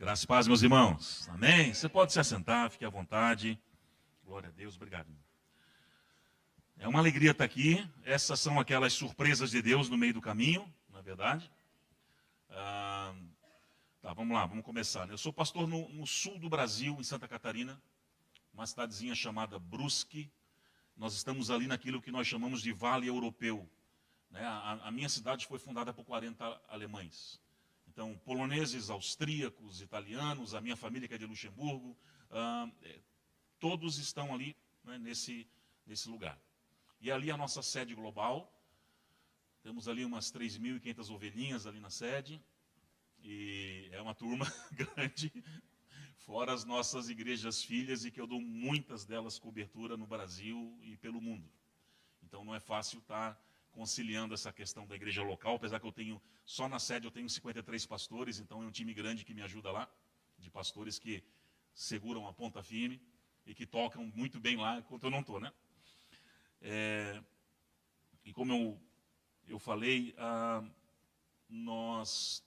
Graças e paz, meus irmãos. Amém? Você pode se assentar, fique à vontade. Glória a Deus, obrigado. É uma alegria estar aqui. Essas são aquelas surpresas de Deus no meio do caminho, não é verdade? Vamos lá, vamos começar. Eu sou pastor no sul do Brasil, em Santa Catarina, uma cidadezinha chamada Brusque. Nós estamos ali naquilo que nós chamamos de Vale Europeu. A minha cidade foi fundada por 40 alemães. Então, poloneses, austríacos, italianos, a minha família que é de Luxemburgo, todos estão ali, né, nesse lugar. E ali a nossa sede global, temos ali umas 3.500 ovelhinhas ali na sede, e é uma turma grande, fora as nossas igrejas filhas, e que eu dou muitas delas cobertura no Brasil e pelo mundo. Então não é fácil estar conciliando essa questão da igreja local, apesar que eu tenho, só na sede eu tenho 53 pastores, então é um time grande que me ajuda lá, de pastores que seguram a ponta firme e que tocam muito bem lá, enquanto eu não estou, né? E como eu falei, nós,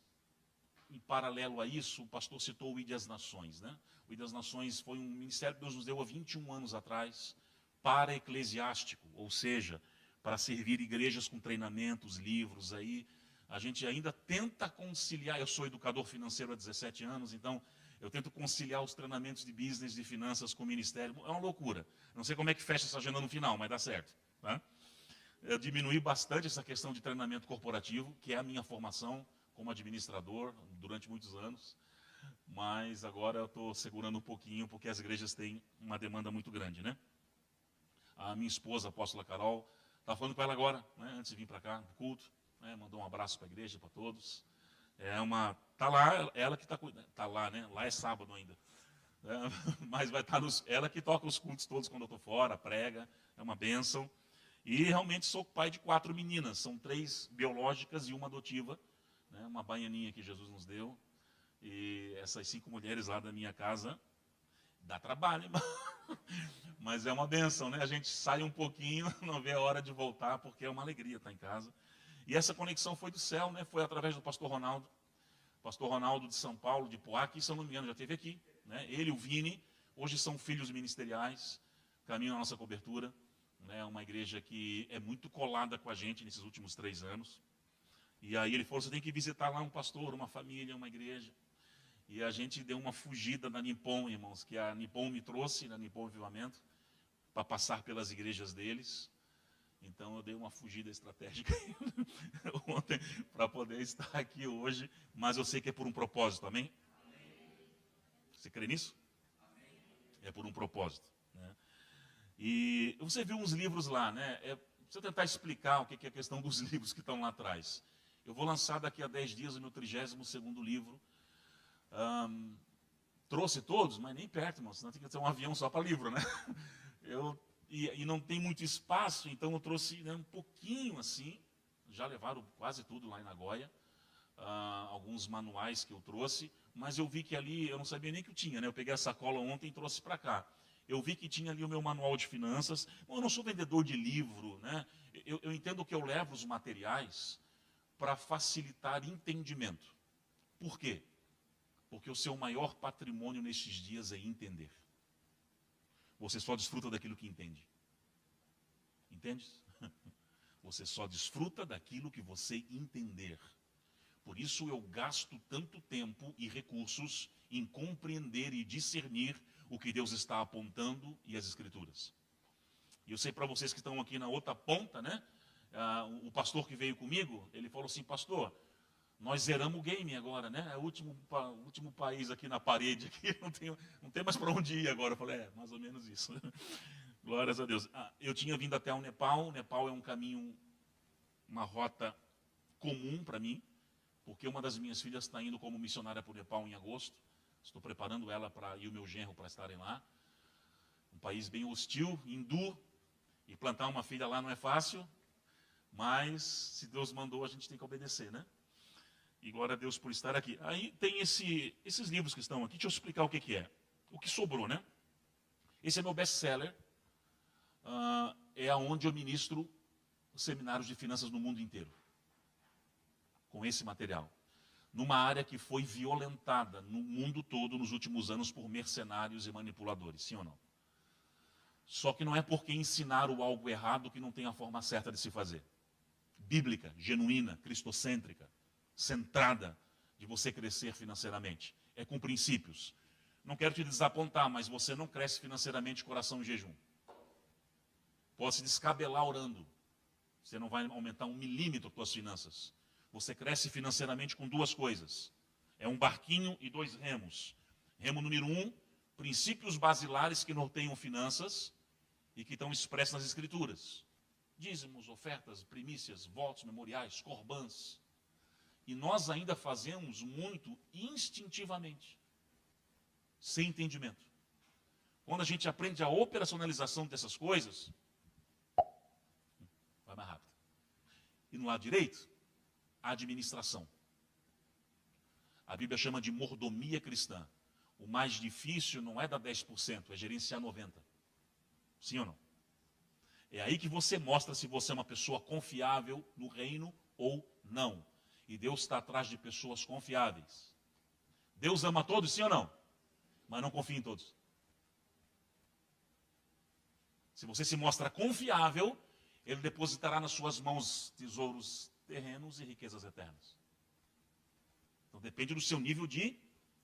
em paralelo a isso, o pastor citou o ID das Nações, né? O ID das Nações foi um ministério que Deus nos deu há 21 anos atrás, para eclesiástico, ou seja, para servir igrejas com treinamentos, livros. Aí a gente ainda tenta conciliar. Eu sou educador financeiro há 17 anos, então eu tento conciliar os treinamentos de business, de finanças com o ministério. É uma loucura. Não sei como é que fecha essa agenda no final, mas dá certo. Tá? Eu diminuí bastante essa questão de treinamento corporativo, que é a minha formação como administrador durante muitos anos. Mas agora eu estou segurando um pouquinho, porque as igrejas têm uma demanda muito grande, né? A minha esposa, a apóstola Carol, estava falando com ela agora, né, antes de vir para cá, no culto, né, mandou um abraço para a igreja, para todos. Tá lá, ela que está cuidando, está lá, né, lá é sábado ainda. Mas vai estar ela que toca os cultos todos quando eu estou fora, prega, é uma bênção. E realmente sou pai de 4 meninas, são 3 biológicas e uma adotiva, né, uma baianinha que Jesus nos deu. E essas 5 mulheres lá da minha casa, dá trabalho, mas é uma bênção, né? A gente sai um pouquinho, não vê a hora de voltar, porque é uma alegria estar em casa. E essa conexão foi do céu, né? Foi através do pastor Ronaldo de São Paulo, de Poá, que, se eu não me engano, já esteve aqui, né? Ele e o Vini, hoje são filhos ministeriais, caminham a nossa cobertura, né? Uma igreja que é muito colada com a gente nesses últimos 3 anos. E aí ele falou, você tem que visitar lá um pastor, uma família, uma igreja. E a gente deu uma fugida da Nippon, irmãos, que a Nippon me trouxe, na Nippon Avivamento, para passar pelas igrejas deles. Então eu dei uma fugida estratégica ontem para poder estar aqui hoje, mas eu sei que é por um propósito, amém? Você crê nisso? É por um propósito, né? E você viu uns livros lá, né? Precisa tentar explicar o que é a questão dos livros que estão lá atrás. Eu vou lançar daqui a 10 dias o meu 32º livro. Trouxe todos, mas nem perto, irmão, senão tem que ter um avião só para livro, né? E não tem muito espaço, então eu trouxe, né, um pouquinho assim, já levaram quase tudo lá em Nagoya, alguns manuais que eu trouxe, mas eu vi que ali, eu não sabia nem que eu tinha, né? Eu peguei a sacola ontem e trouxe para cá. Eu vi que tinha ali o meu manual de finanças. Bom, eu não sou vendedor de livro, né? Eu entendo que eu levo os materiais para facilitar entendimento. Por quê? Porque o seu maior patrimônio nestes dias é entender. Você só desfruta daquilo que entende. Entende? Você só desfruta daquilo que você entender. Por isso eu gasto tanto tempo e recursos em compreender e discernir o que Deus está apontando e as Escrituras. E eu sei para vocês que estão aqui na outra ponta, né? O pastor que veio comigo, ele falou assim, pastor, nós zeramos o game agora, né? É o último país aqui na parede, aqui, não tem mais para onde ir agora. Eu falei, mais ou menos isso. Glórias a Deus. Eu tinha vindo até o Nepal. O Nepal é um caminho, uma rota comum para mim, porque uma das minhas filhas está indo como missionária para o Nepal em agosto. Estou preparando ela e o meu genro para estarem lá. Um país bem hostil, hindu, e plantar uma filha lá não é fácil, mas se Deus mandou, a gente tem que obedecer, né? E glória a Deus por estar aqui. Aí tem esses livros que estão aqui. Deixa eu explicar o que é. O que sobrou, né? Esse é meu best-seller. É onde eu ministro seminários de finanças no mundo inteiro. Com esse material. numa área que foi violentada no mundo todo nos últimos anos por mercenários e manipuladores, sim ou não? Só que não é porque ensinaram algo errado que não tem a forma certa de se fazer. Bíblica, genuína, cristocêntrica, centrada de você crescer financeiramente. É com princípios. Não quero te desapontar, mas você não cresce financeiramente coração em jejum. Pode se descabelar orando. Você não vai aumentar 1 milímetro as suas finanças. Você cresce financeiramente com 2 coisas. É um barquinho e 2 remos. Remo número 1, princípios basilares que norteiam finanças e que estão expressos nas Escrituras. Dízimos, ofertas, primícias, votos, memoriais, corbãs. E nós ainda fazemos muito instintivamente, sem entendimento. Quando a gente aprende a operacionalização dessas coisas, vai mais rápido. E no lado direito, a administração. A Bíblia chama de mordomia cristã. O mais difícil não é dar 10%, é gerenciar 90%. Sim ou não? É aí que você mostra se você é uma pessoa confiável no reino ou não. E Deus está atrás de pessoas confiáveis. Deus ama todos, sim ou não? Mas não confia em todos. Se você se mostra confiável, Ele depositará nas suas mãos tesouros terrenos e riquezas eternas. Então depende do seu nível de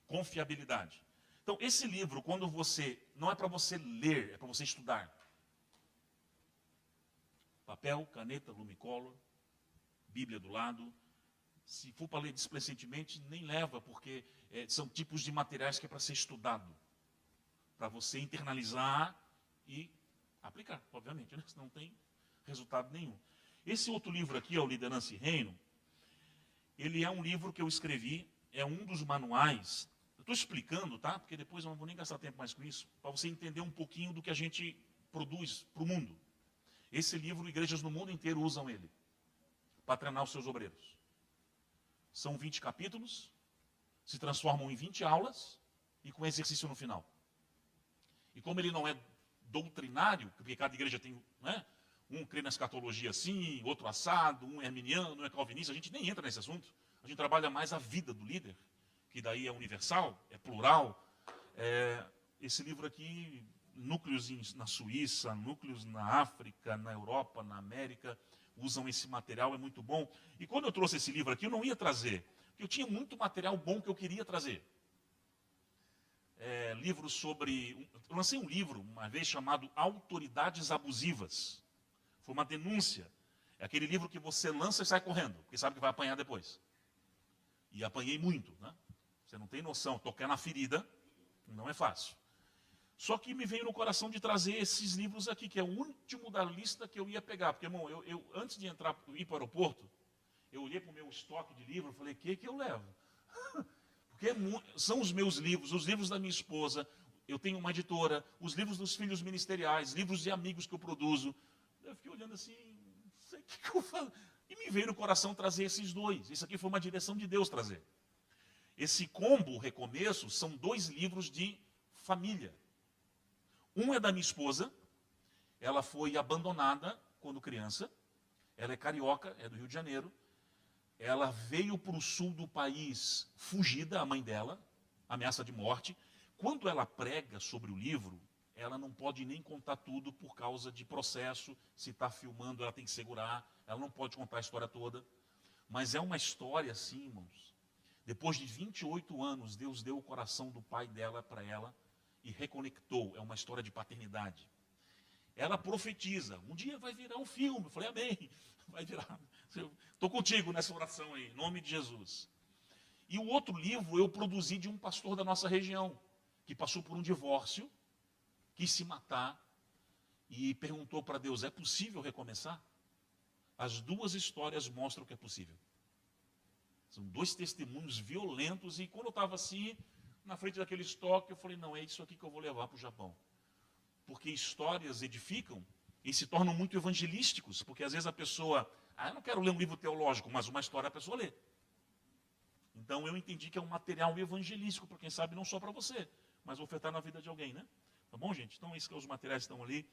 confiabilidade. Então esse livro, quando você, não é para você ler, é para você estudar. Papel, caneta, lumicolor, Bíblia do lado. Se for para ler displicentemente, nem leva, porque são tipos de materiais que é para ser estudado. Para você internalizar e aplicar, obviamente, né? Senão não tem resultado nenhum. Esse outro livro aqui, o Liderança e Reino, ele é um livro que eu escrevi, é um dos manuais. Eu estou explicando, tá? Porque depois eu não vou nem gastar tempo mais com isso, para você entender um pouquinho do que a gente produz para o mundo. Esse livro, igrejas no mundo inteiro usam ele para treinar os seus obreiros. São 20 capítulos, se transformam em 20 aulas e com exercício no final. E como ele não é doutrinário, porque cada igreja tem, né? Um crê na escatologia assim, outro assado, um é arminiano, um é calvinista, a gente nem entra nesse assunto. A gente trabalha mais a vida do líder, que daí é universal, é plural. Esse livro aqui, núcleos na Suíça, núcleos na África, na Europa, na América, usam esse material, é muito bom. E quando eu trouxe esse livro aqui, eu não ia trazer, porque eu tinha muito material bom que eu queria trazer. Livros sobre... Eu lancei um livro, uma vez, chamado Autoridades Abusivas. Foi uma denúncia. É aquele livro que você lança e sai correndo, porque sabe que vai apanhar depois. E apanhei muito, né? Você não tem noção, tocar na ferida não é fácil. Só que me veio no coração de trazer esses livros aqui, que é o último da lista que eu ia pegar. Porque, irmão, eu antes de ir para o aeroporto, eu olhei para o meu estoque de livros e falei, o que eu levo? Porque são os meus livros, os livros da minha esposa, eu tenho uma editora, os livros dos filhos ministeriais, livros de amigos que eu produzo. Eu fiquei olhando assim, não sei o que eu falo. E me veio no coração trazer esses 2. Isso aqui foi uma direção de Deus trazer. Esse combo, recomeço, são 2 livros de família. Um é da minha esposa, ela foi abandonada quando criança, ela é carioca, é do Rio de Janeiro, ela veio para o sul do país fugida, a mãe dela, ameaça de morte. Quando ela prega sobre o livro, ela não pode nem contar tudo por causa de processo, se está filmando ela tem que segurar, ela não pode contar a história toda. Mas é uma história assim, irmãos. Depois de 28 anos, Deus deu o coração do pai dela para ela e reconectou. É uma história de paternidade. Ela profetiza, um dia vai virar um filme. Eu falei, amém, vai virar. Estou contigo nessa oração aí, em nome de Jesus. E o outro livro eu produzi de um pastor da nossa região, que passou por um divórcio, quis se matar e perguntou para Deus, é possível recomeçar? As 2 histórias mostram que é possível. São 2 testemunhos violentos e quando eu estava assim, na frente daquele estoque, eu falei, não, é isso aqui que eu vou levar para o Japão. Porque histórias edificam e se tornam muito evangelísticos, porque às vezes a pessoa, eu não quero ler um livro teológico, mas uma história a pessoa lê. Então eu entendi que é um material evangelístico, para quem sabe não só para você, mas ofertar na vida de alguém, né? Tá bom, gente? Então esses que os materiais estão ali.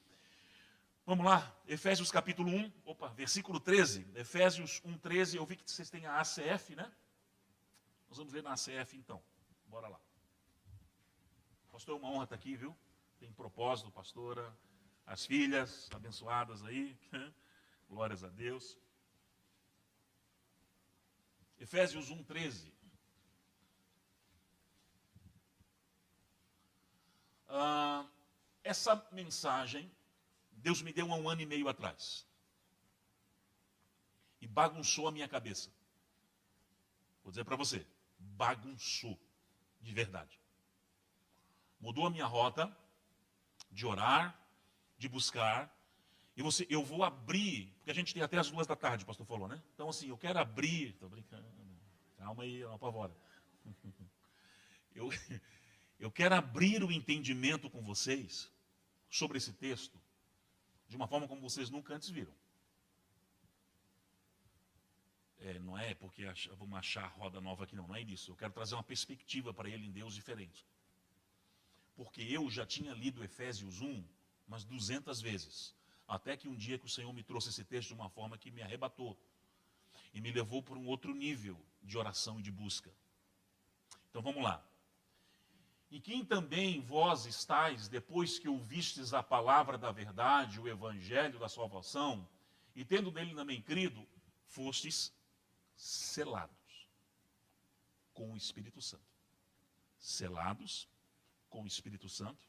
Vamos lá, Efésios capítulo 1, versículo 13. Efésios 1:13, eu vi que vocês têm a ACF, né? Nós vamos ler na ACF então. Bora lá. Pastor, é uma honra estar aqui, viu? Tem propósito, pastora, as filhas abençoadas aí. Glórias a Deus. Efésios 1:13. Essa mensagem, Deus me deu há 1 ano e meio atrás. E bagunçou a minha cabeça. Vou dizer para você, bagunçou, de verdade. Mudou a minha rota de orar, de buscar. E eu vou abrir, porque a gente tem até as 2 da tarde, o pastor falou, né? Então assim, eu quero abrir, estou brincando, calma aí, não apavora. Eu quero abrir o entendimento com vocês sobre esse texto de uma forma como vocês nunca antes viram. Não é porque vamos achar a roda nova aqui, não é isso. Eu quero trazer uma perspectiva para ele em Deus diferente. Porque eu já tinha lido Efésios 1 umas 200 vezes. Até que um dia que o Senhor me trouxe esse texto de uma forma que me arrebatou. E me levou para um outro nível de oração e de busca. Então vamos lá. E quem também vós estáis, depois que ouvistes a palavra da verdade, o evangelho da salvação, e tendo nele também crido, fostes selados com o Espírito Santo. Selados com o Espírito Santo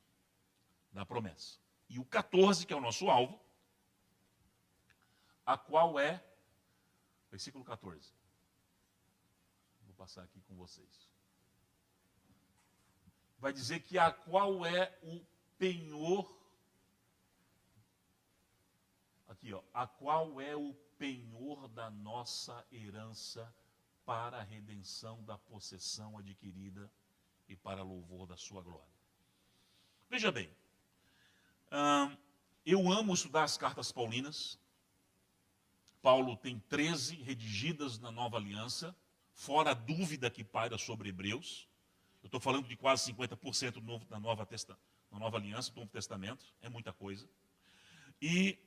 da promessa. E o 14, que é o nosso alvo, a qual é, versículo 14. Vou passar aqui com vocês. Vai dizer que a qual é o penhor, aqui ó, a qual é o penhor da nossa herança para a redenção da possessão adquirida e para louvor da sua glória. Veja bem, eu amo estudar as cartas paulinas. Paulo tem 13 redigidas na Nova Aliança, fora a dúvida que paira sobre Hebreus. Eu estou falando de quase 50% na Nova Aliança, do Novo Testamento, é muita coisa. E,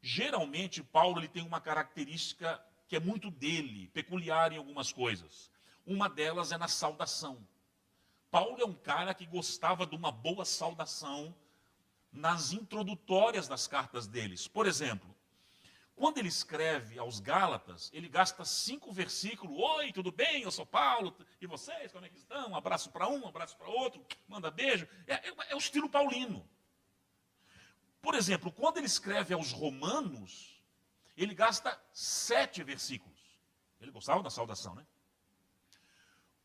geralmente, Paulo ele tem uma característica que é muito dele, peculiar em algumas coisas. Uma delas é na saudação. Paulo é um cara que gostava de uma boa saudação nas introdutórias das cartas deles. Por exemplo, quando ele escreve aos Gálatas, ele gasta 5 versículos. Oi, tudo bem? Eu sou Paulo. E vocês, como é que estão? Um abraço para um abraço para outro. Manda beijo. É o estilo paulino. Por exemplo, quando ele escreve aos Romanos, ele gasta 7 versículos. Ele gostava da saudação, né?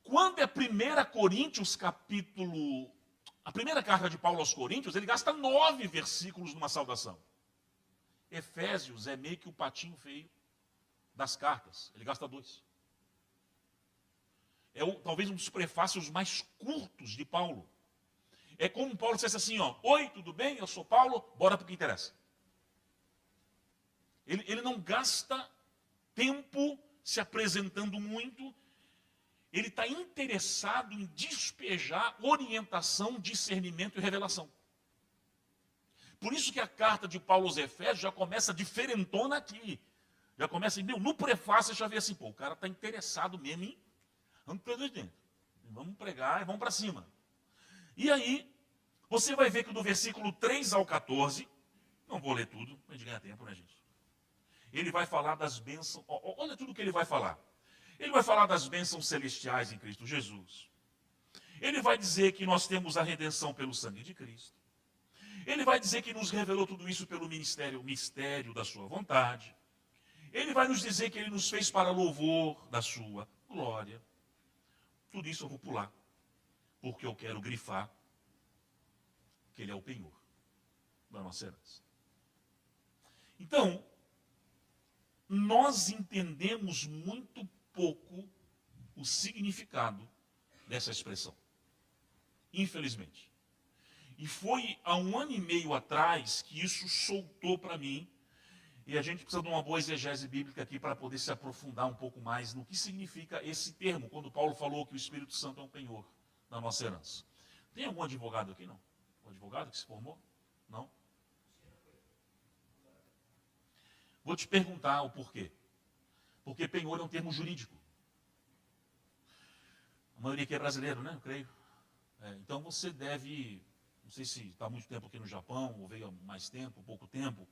Quando é 1 Coríntios capítulo... A primeira carta de Paulo aos Coríntios, ele gasta 9 versículos numa saudação. Efésios é meio que o patinho feio das cartas. Ele gasta 2. Talvez um dos prefácios mais curtos de Paulo. É como Paulo dissesse assim, ó, oi, tudo bem? Eu sou Paulo, bora para o que interessa. Ele não gasta tempo se apresentando muito. Ele está interessado em despejar orientação, discernimento e revelação. Por isso que a carta de Paulo aos Efésios já começa diferentona aqui. Já começa, no prefácio você já vê assim, pô, o cara está interessado mesmo em... Vamos pregar e vamos para cima. E aí, você vai ver que do versículo 3 ao 14, não vou ler tudo, a gente ganha tempo, né, gente? Ele vai falar das bênçãos, olha tudo que ele vai falar. Ele vai falar das bênçãos celestiais em Cristo Jesus. Ele vai dizer que nós temos a redenção pelo sangue de Cristo. Ele vai dizer que nos revelou tudo isso pelo mistério da sua vontade. Ele vai nos dizer que ele nos fez para louvor da sua glória. Tudo isso eu vou pular, porque eu quero grifar que ele é o penhor da nossa herança. Então, nós entendemos muito pouco o significado dessa expressão. Infelizmente. E foi há 1 ano e meio atrás que isso soltou para mim. E a gente precisa de uma boa exegese bíblica aqui para poder se aprofundar um pouco mais no que significa esse termo, quando Paulo falou que o Espírito Santo é um penhor da nossa herança. Tem algum advogado aqui, não? Um advogado que se formou? Não? Vou te perguntar o porquê. Porque penhor é um termo jurídico. A maioria aqui é brasileiro, né? Eu creio. Então você deve, não sei se está há muito tempo aqui no Japão, ou veio há mais tempo, pouco tempo.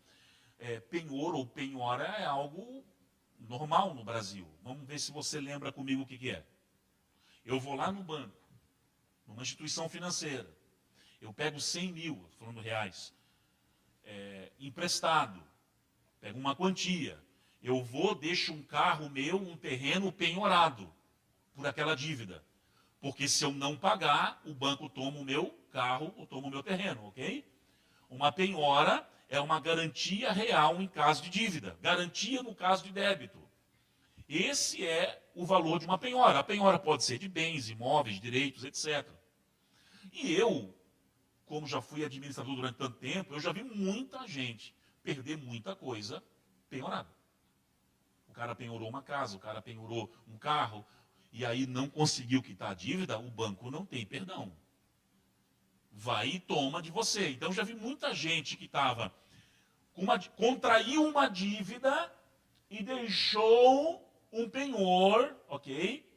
Penhor ou penhora é algo normal no Brasil. Vamos ver se você lembra comigo o que é. Eu vou lá no banco, numa instituição financeira, eu pego 100 mil, falando reais, emprestado, pego uma quantia, eu vou, deixo um carro meu, um terreno penhorado por aquela dívida. Porque se eu não pagar, o banco toma o meu carro ou toma o meu terreno, ok? Uma penhora é uma garantia real em caso de dívida, garantia no caso de débito. Esse é o valor de uma penhora. A penhora pode ser de bens, imóveis, direitos, etc. E eu, como já fui administrador durante tanto tempo, eu já vi muita gente perder muita coisa penhorada. O cara penhorou uma casa, o cara penhorou um carro, e aí não conseguiu quitar a dívida, o banco não tem perdão. Vai e toma de você. Então já vi muita gente que contraiu uma dívida e deixou um penhor, ok?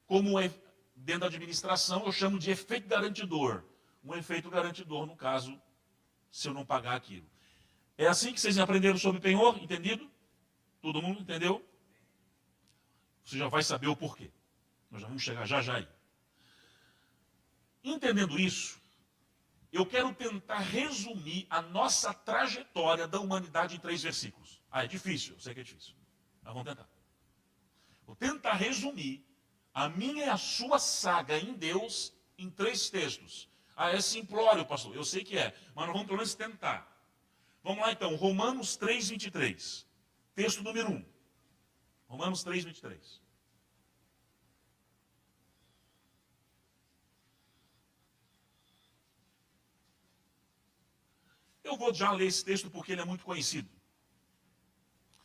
Como dentro da administração eu chamo de efeito garantidor. Um efeito garantidor, no caso, se eu não pagar aquilo. É assim que vocês aprenderam sobre penhor? Entendido? Todo mundo entendeu? Você já vai saber o porquê. Nós já vamos chegar já aí. Entendendo isso, eu quero tentar resumir a nossa trajetória da humanidade em 3 versículos. É difícil, eu sei que é difícil. Mas vamos tentar. Vou tentar resumir a minha e a sua saga em Deus em 3 textos. É simplório, pastor, eu sei que é, mas nós vamos pelo menos tentar. Vamos lá então, Romanos 3, 23. Texto número 1. Romanos 3, 23. Eu vou já ler esse texto porque ele é muito conhecido.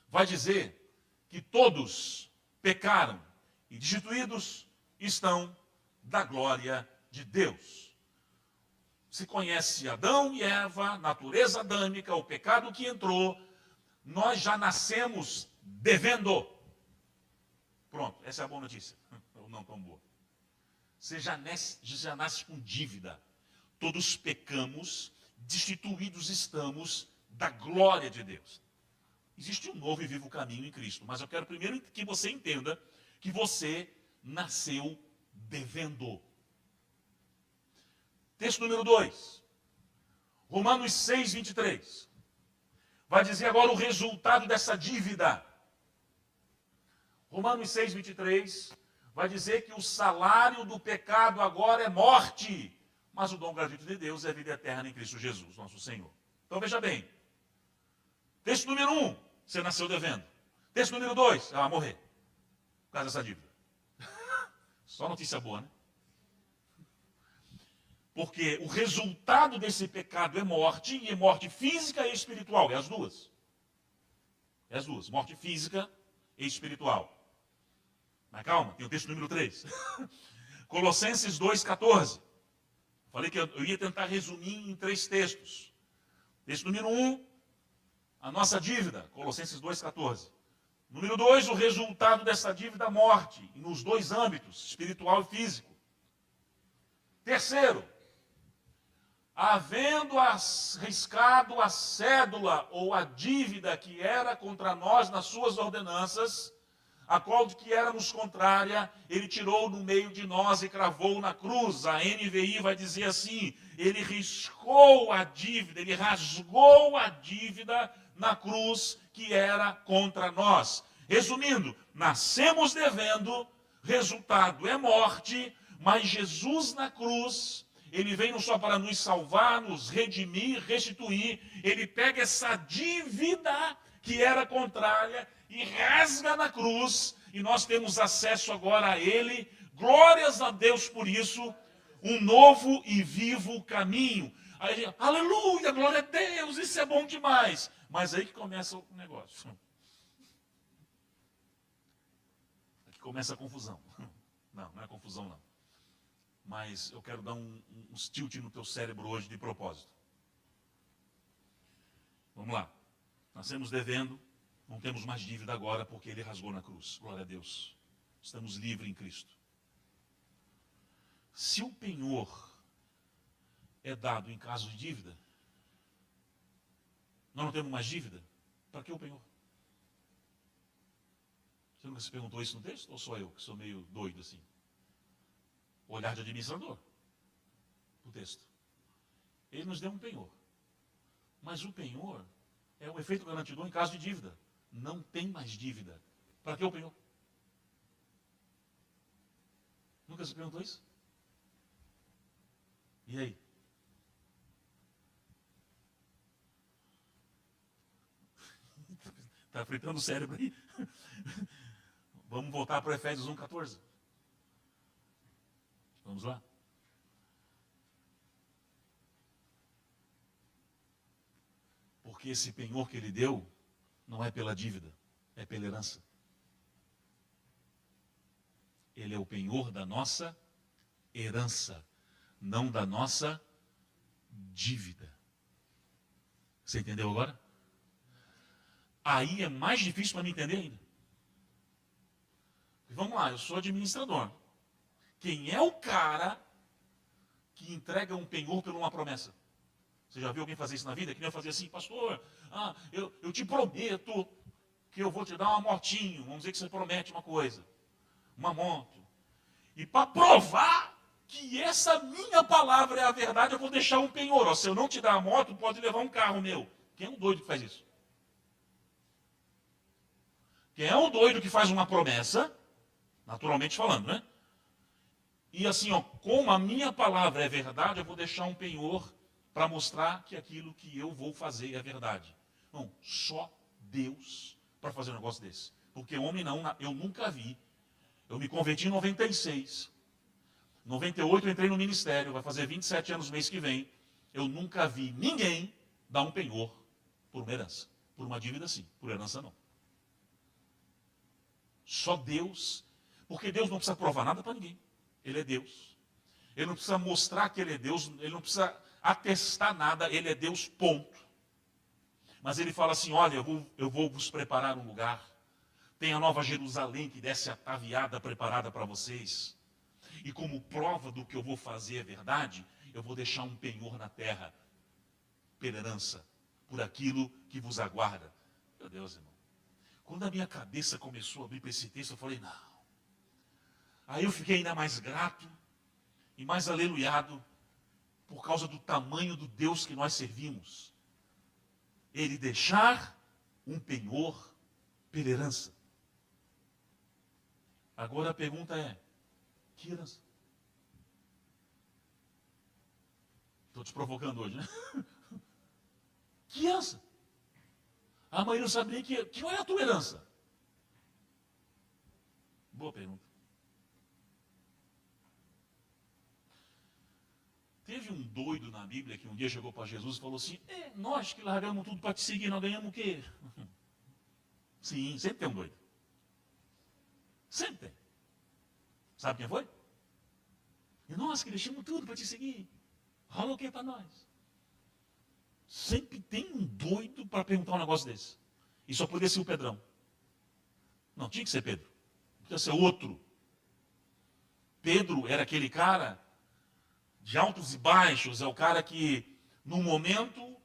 Vai dizer que todos pecaram e destituídos estão da glória de Deus. Se conhece Adão e Eva, natureza adâmica, o pecado que entrou, nós já nascemos devendo. Pronto, essa é a boa notícia. Ou não tão boa. Você já nasce com dívida. Todos pecamos, destituídos estamos da glória de Deus. Existe um novo e vivo caminho em Cristo, mas eu quero primeiro que você entenda que você nasceu devendo. Texto número 2, Romanos 6, 23. Vai dizer agora o resultado dessa dívida. Romanos 6, 23 vai dizer que o salário do pecado agora é morte, mas o dom gratuito de Deus é vida eterna em Cristo Jesus, nosso Senhor. Então veja bem. Texto número 1, você nasceu devendo. Texto número 2, vai morrer. Por causa dessa dívida. Só notícia boa, né? Porque o resultado desse pecado é morte, e é morte física e espiritual. É as duas. É as duas. Morte física e espiritual. Mas calma, tem o texto número 3. Colossenses 2,14. Falei que eu ia tentar resumir em 3 textos. Texto número 1, a nossa dívida. Colossenses 2,14. Número 2, o resultado dessa dívida, morte. Nos 2 âmbitos, espiritual e físico. Terceiro, havendo arriscado a cédula ou a dívida que era contra nós nas suas ordenanças, a qual de que éramos contrária, ele tirou no meio de nós e cravou na cruz. A NVI vai dizer assim, ele riscou a dívida, ele rasgou a dívida na cruz que era contra nós. Resumindo, nascemos devendo, resultado é morte, mas Jesus na cruz, ele veio não só para nos salvar, nos redimir, restituir, ele pega essa dívida que era contrária e rasga na cruz, e nós temos acesso agora a ele. Glórias a Deus por isso, um novo e vivo caminho. Aí, aleluia, glória a Deus, isso é bom demais. Mas aí que começa o negócio. Aqui começa a confusão. Não é confusão não. Mas eu quero dar um tilt no teu cérebro hoje de propósito. Vamos lá. Nascemos devendo, não temos mais dívida agora porque ele rasgou na cruz. Glória a Deus. Estamos livres em Cristo. Se o penhor é dado em caso de dívida, nós não temos mais dívida, para que o penhor? Você nunca se perguntou isso no texto? Ou só eu, que sou meio doido assim? Olhar de administrador, o texto. Ele nos deu um penhor. Mas o penhor é o efeito garantidor em caso de dívida. Não tem mais dívida. Para que o penhor? Nunca se perguntou isso? E aí? Está fritando o cérebro aí? Vamos voltar para Efésios 1,14. Vamos lá? Porque esse penhor que ele deu não é pela dívida, é pela herança. Ele é o penhor da nossa herança, não da nossa dívida. Você entendeu agora? Aí é mais difícil para mim entender ainda. Vamos lá, eu sou administrador. Quem é o cara que entrega um penhor por uma promessa? Você já viu alguém fazer isso na vida? Que nem eu fazia assim, pastor, eu te prometo que eu vou te dar uma motinho. Vamos dizer que você promete uma coisa. Uma moto. E para provar que essa minha palavra é a verdade, eu vou deixar um penhor. Ó, se eu não te dar a moto, pode levar um carro meu. Quem é um doido que faz isso? Quem é um doido que faz uma promessa, naturalmente falando, né? E assim, ó, como a minha palavra é verdade, eu vou deixar um penhor para mostrar que aquilo que eu vou fazer é verdade. Não, só Deus para fazer um negócio desse. Porque homem não, eu nunca vi. Eu me converti em 96. 98 eu entrei no ministério, vai fazer 27 anos no mês que vem. Eu nunca vi ninguém dar um penhor por uma herança. Por uma dívida sim, por herança não. Só Deus, porque Deus não precisa provar nada para ninguém. Ele é Deus. Ele não precisa mostrar que ele é Deus, ele não precisa atestar nada, ele é Deus, ponto. Mas ele fala assim, olha, eu vou vos preparar um lugar. Tem a Nova Jerusalém que desce ataviada, preparada para vocês. E como prova do que eu vou fazer é verdade, eu vou deixar um penhor na terra, pela herança, por aquilo que vos aguarda. Meu Deus, irmão. Quando a minha cabeça começou a abrir para esse texto, eu falei, não. Aí eu fiquei ainda mais grato e mais aleluiado por causa do tamanho do Deus que nós servimos. Ele deixar um penhor pela herança. Agora a pergunta é, que herança? Estou te provocando hoje, né? Que herança? A mãe não sabe nem que é a tua herança. Boa pergunta. Teve um doido na Bíblia que um dia chegou para Jesus e falou assim, nós que largamos tudo para te seguir, nós ganhamos o quê? Sim, sempre tem um doido. Sempre tem. Sabe quem foi? E nós que deixamos tudo para te seguir. Rola o que para nós? Sempre tem um doido para perguntar um negócio desse. E só poderia ser o Pedrão. Não, tinha que ser Pedro. Podia ser outro. Pedro era aquele cara de altos e baixos. É o cara que, no momento,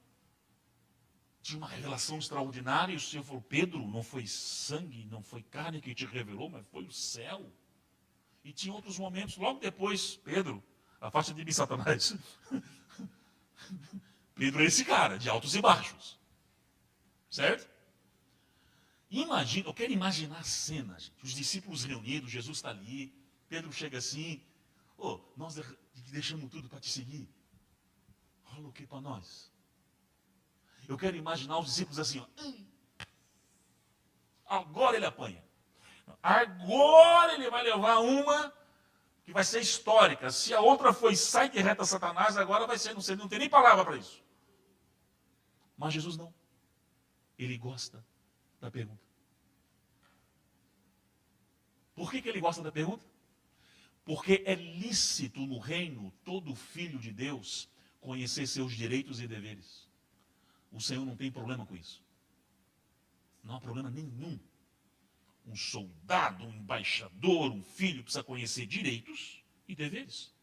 tinha uma revelação extraordinária. E o Senhor falou, Pedro, não foi sangue, não foi carne que te revelou, mas foi o céu. E tinha outros momentos, logo depois, Pedro, afasta de mim, Satanás. Pedro é esse cara, de altos e baixos. Certo? Imagina, eu quero imaginar a cena, gente. Os discípulos reunidos, Jesus está ali, Pedro chega assim, nós deixamos tudo para te seguir. Rola o que para nós? Eu quero imaginar os discípulos assim, agora ele apanha. Agora ele vai levar uma que vai ser histórica. Se a outra foi sai que reta Satanás, agora vai ser, não tem nem palavra para isso. Mas Jesus não. Ele gosta da pergunta. Por que ele gosta da pergunta? Porque é lícito no reino todo filho de Deus conhecer seus direitos e deveres. O Senhor não tem problema com isso. Não há problema nenhum. Um soldado, um embaixador, um filho precisa conhecer direitos e deveres.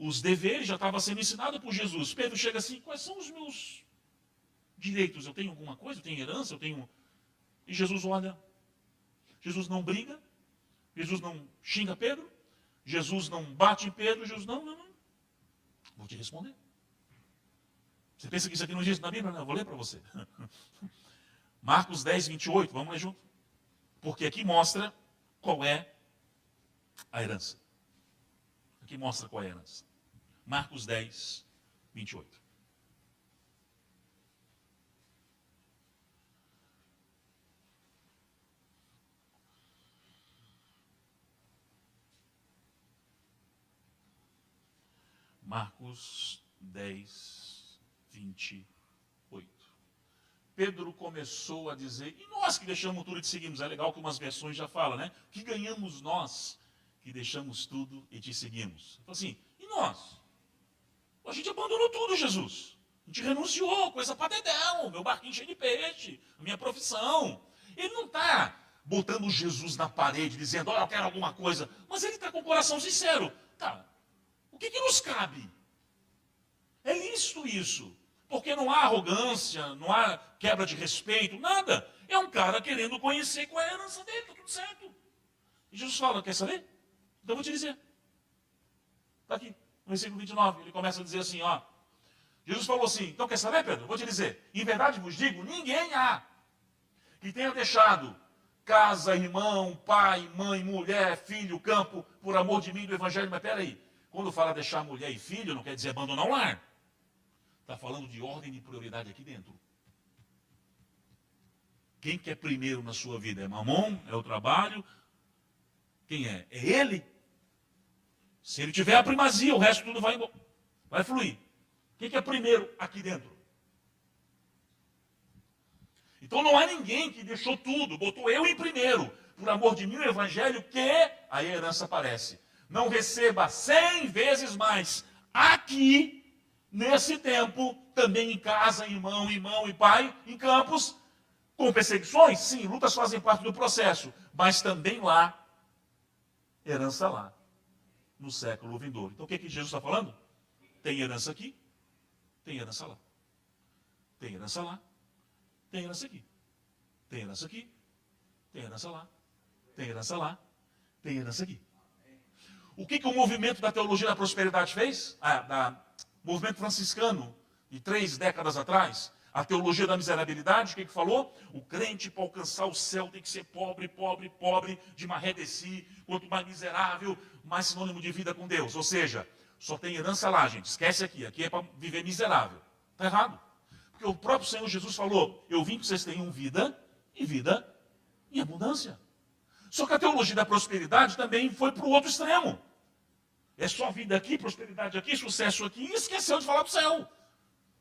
os deveres, já estava sendo ensinado por Jesus. Pedro chega assim, quais são os meus direitos? Eu tenho alguma coisa? Eu tenho herança? Eu tenho... E Jesus olha. Jesus não briga. Jesus não xinga Pedro. Jesus não bate em Pedro. Jesus, não. Vou te responder. Você pensa que isso aqui não existe na Bíblia? Não, eu vou ler para você. Marcos 10, 28, vamos ler junto. Porque aqui mostra qual é a herança. Aqui mostra qual é a herança. Marcos 10, 28. Marcos 10, 28. Pedro começou a dizer, e nós que deixamos tudo e te seguimos? É legal que umas versões já falam, né? O que ganhamos nós que deixamos tudo e te seguimos? Ele falou assim, e nós? A gente abandonou tudo, Jesus. A gente renunciou, coisa para dedéu, meu barquinho cheio de peixe, a minha profissão. Ele não está botando Jesus na parede, dizendo, olha, eu quero alguma coisa. Mas ele está com o coração sincero. Tá, o que nos cabe? É lícito isso. Porque não há arrogância, não há quebra de respeito, nada. É um cara querendo conhecer qual é a herança dele, está tudo certo. E Jesus fala, quer saber? Então eu vou te dizer. Está aqui, no versículo 29, ele começa a dizer assim, ó. Jesus falou assim, então quer saber, Pedro? Eu vou te dizer, em verdade vos digo, ninguém há que tenha deixado casa, irmão, pai, mãe, mulher, filho, campo, por amor de mim e do evangelho. Mas peraí, quando fala deixar mulher e filho, não quer dizer abandonar o lar. Está falando de ordem de prioridade aqui dentro. Quem que é primeiro na sua vida? É mamon? É o trabalho? Quem é? É ele. Se ele tiver a primazia, o resto tudo vai fluir. Quem que é primeiro aqui dentro? Então não há ninguém que deixou tudo, botou eu em primeiro, por amor de mim o evangelho, que aí a herança aparece. Não receba 100 vezes mais aqui, nesse tempo, também em casa, irmão e pai, em campos, com perseguições, sim, lutas fazem parte do processo, mas também lá, herança lá, no século vindouro. Então o que Jesus está falando? Tem herança aqui, tem herança lá. Tem herança lá, tem herança aqui. Tem herança aqui, tem herança lá, tem herança lá, tem herança aqui. O que o movimento da teologia da prosperidade fez? Movimento franciscano, de 3 décadas atrás, a teologia da miserabilidade, o que falou? O crente, para alcançar o céu, tem que ser pobre, de maré de si. Quanto mais miserável, mais sinônimo de vida com Deus. Ou seja, só tem herança lá, gente. Esquece aqui. Aqui é para viver miserável. Está errado. Porque o próprio Senhor Jesus falou, eu vim que vocês tenham vida, e vida em abundância. Só que a teologia da prosperidade também foi para o outro extremo. É só vida aqui, prosperidade aqui, sucesso aqui, e esqueceu de falar do céu,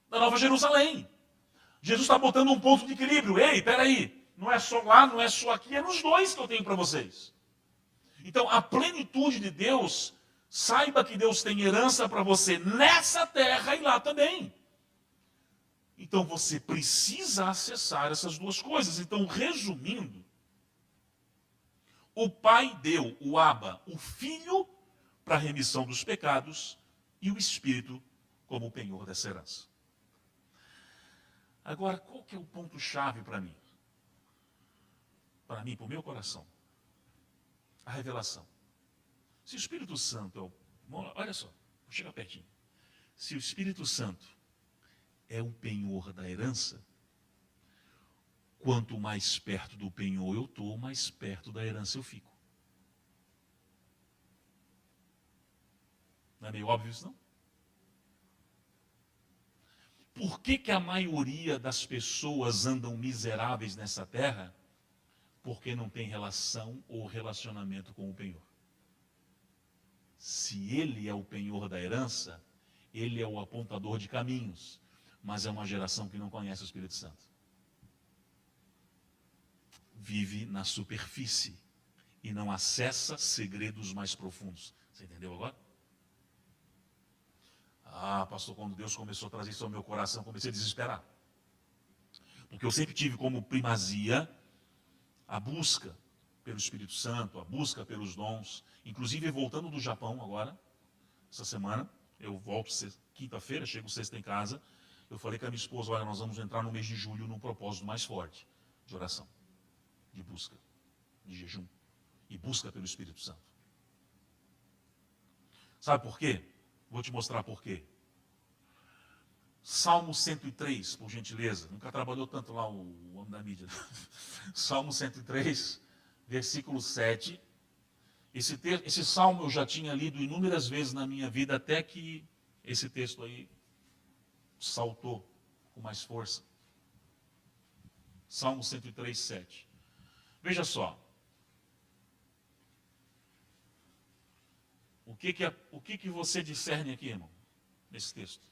da Nova Jerusalém. Jesus está botando um ponto de equilíbrio. Ei, peraí, não é só lá, não é só aqui, é nos dois que eu tenho para vocês. Então, a plenitude de Deus, saiba que Deus tem herança para você nessa terra e lá também. Então, você precisa acessar essas duas coisas. Então, resumindo, o Pai deu o Abba, o Filho, para a remissão dos pecados, e o Espírito como o penhor dessa herança. Agora, qual que é o ponto-chave para mim? Para mim, para o meu coração. A revelação. Se o Espírito Santo é o... Olha só, vou chegar pertinho. Se o Espírito Santo é o penhor da herança, quanto mais perto do penhor eu estou, mais perto da herança eu fico. Não é meio óbvio isso, não? Por que a maioria das pessoas andam miseráveis nessa terra? Porque não tem relação ou relacionamento com o penhor. Se ele é o penhor da herança, ele é o apontador de caminhos. Mas é uma geração que não conhece o Espírito Santo. Vive na superfície e não acessa segredos mais profundos. Você entendeu agora? Ah, pastor, quando Deus começou a trazer isso ao meu coração, comecei a desesperar. Porque eu sempre tive como primazia a busca pelo Espírito Santo, a busca pelos dons. Inclusive, voltando do Japão agora, essa semana, eu volto quinta-feira, chego sexta em casa, eu falei com a minha esposa, olha, nós vamos entrar no mês de julho num propósito mais forte de oração, de busca, de jejum e busca pelo Espírito Santo. Sabe por quê? Vou te mostrar por quê. Salmo 103, por gentileza. Nunca trabalhou tanto lá o homem da mídia. Salmo 103, versículo 7. Esse salmo eu já tinha lido inúmeras vezes na minha vida, até que esse texto aí saltou com mais força. Salmo 103, 7. Veja só. O que você discerne aqui, irmão, nesse texto?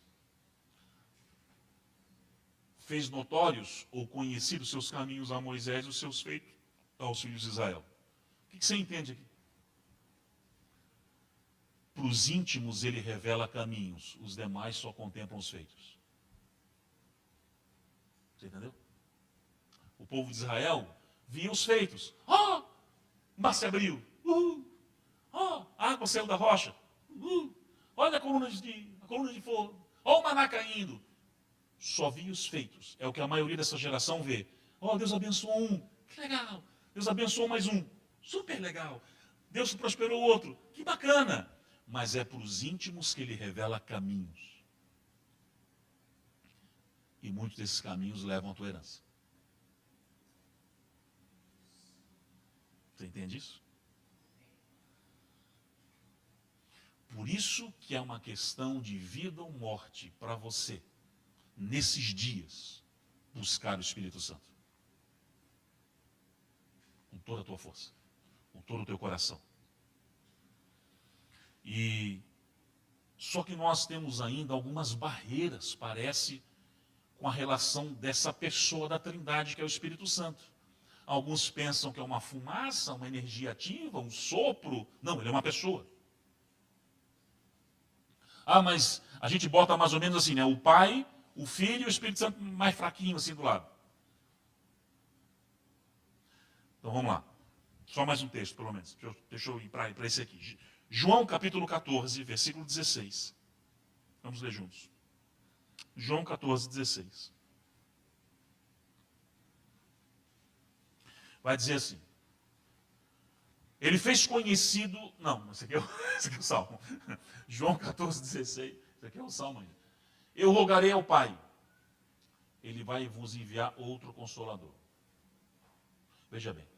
Fez notórios ou conhecidos seus caminhos a Moisés e os seus feitos aos filhos de Israel. O que você entende aqui? Para os íntimos ele revela caminhos, os demais só contemplam os feitos. Você entendeu? O povo de Israel via os feitos. Ó, mar se abriu. Ó, a água saiu da rocha. Olha a coluna de fogo. Ó o maná caindo. Só via os feitos. É o que a maioria dessa geração vê. Ó, Deus abençoou um. Que legal. Deus abençoou mais um. Super legal. Deus prosperou o outro. Que bacana. Mas é para os íntimos que ele revela caminhos. E muitos desses caminhos levam à tua herança. Você entende isso? Por isso que é uma questão de vida ou morte para você, nesses dias, buscar o Espírito Santo. Com toda a tua força, com todo o teu coração. E só que nós temos ainda algumas barreiras, parece, com a relação dessa pessoa da Trindade, que é o Espírito Santo. Alguns pensam que é uma fumaça, uma energia ativa, um sopro. Não, ele é uma pessoa. Ah, mas a gente bota mais ou menos assim, né? O Pai, o Filho e o Espírito Santo mais fraquinho assim do lado. Então vamos lá. Só mais um texto, pelo menos. Deixa eu ir para esse aqui. João capítulo 14, versículo 16. Vamos ler juntos. João 14, 16. Vai dizer assim. Ele fez conhecido... Não, esse aqui é o Salmo. João 14, 16. Esse aqui é o Salmo ainda. Eu rogarei ao Pai. Ele vai vos enviar outro Consolador. Veja bem.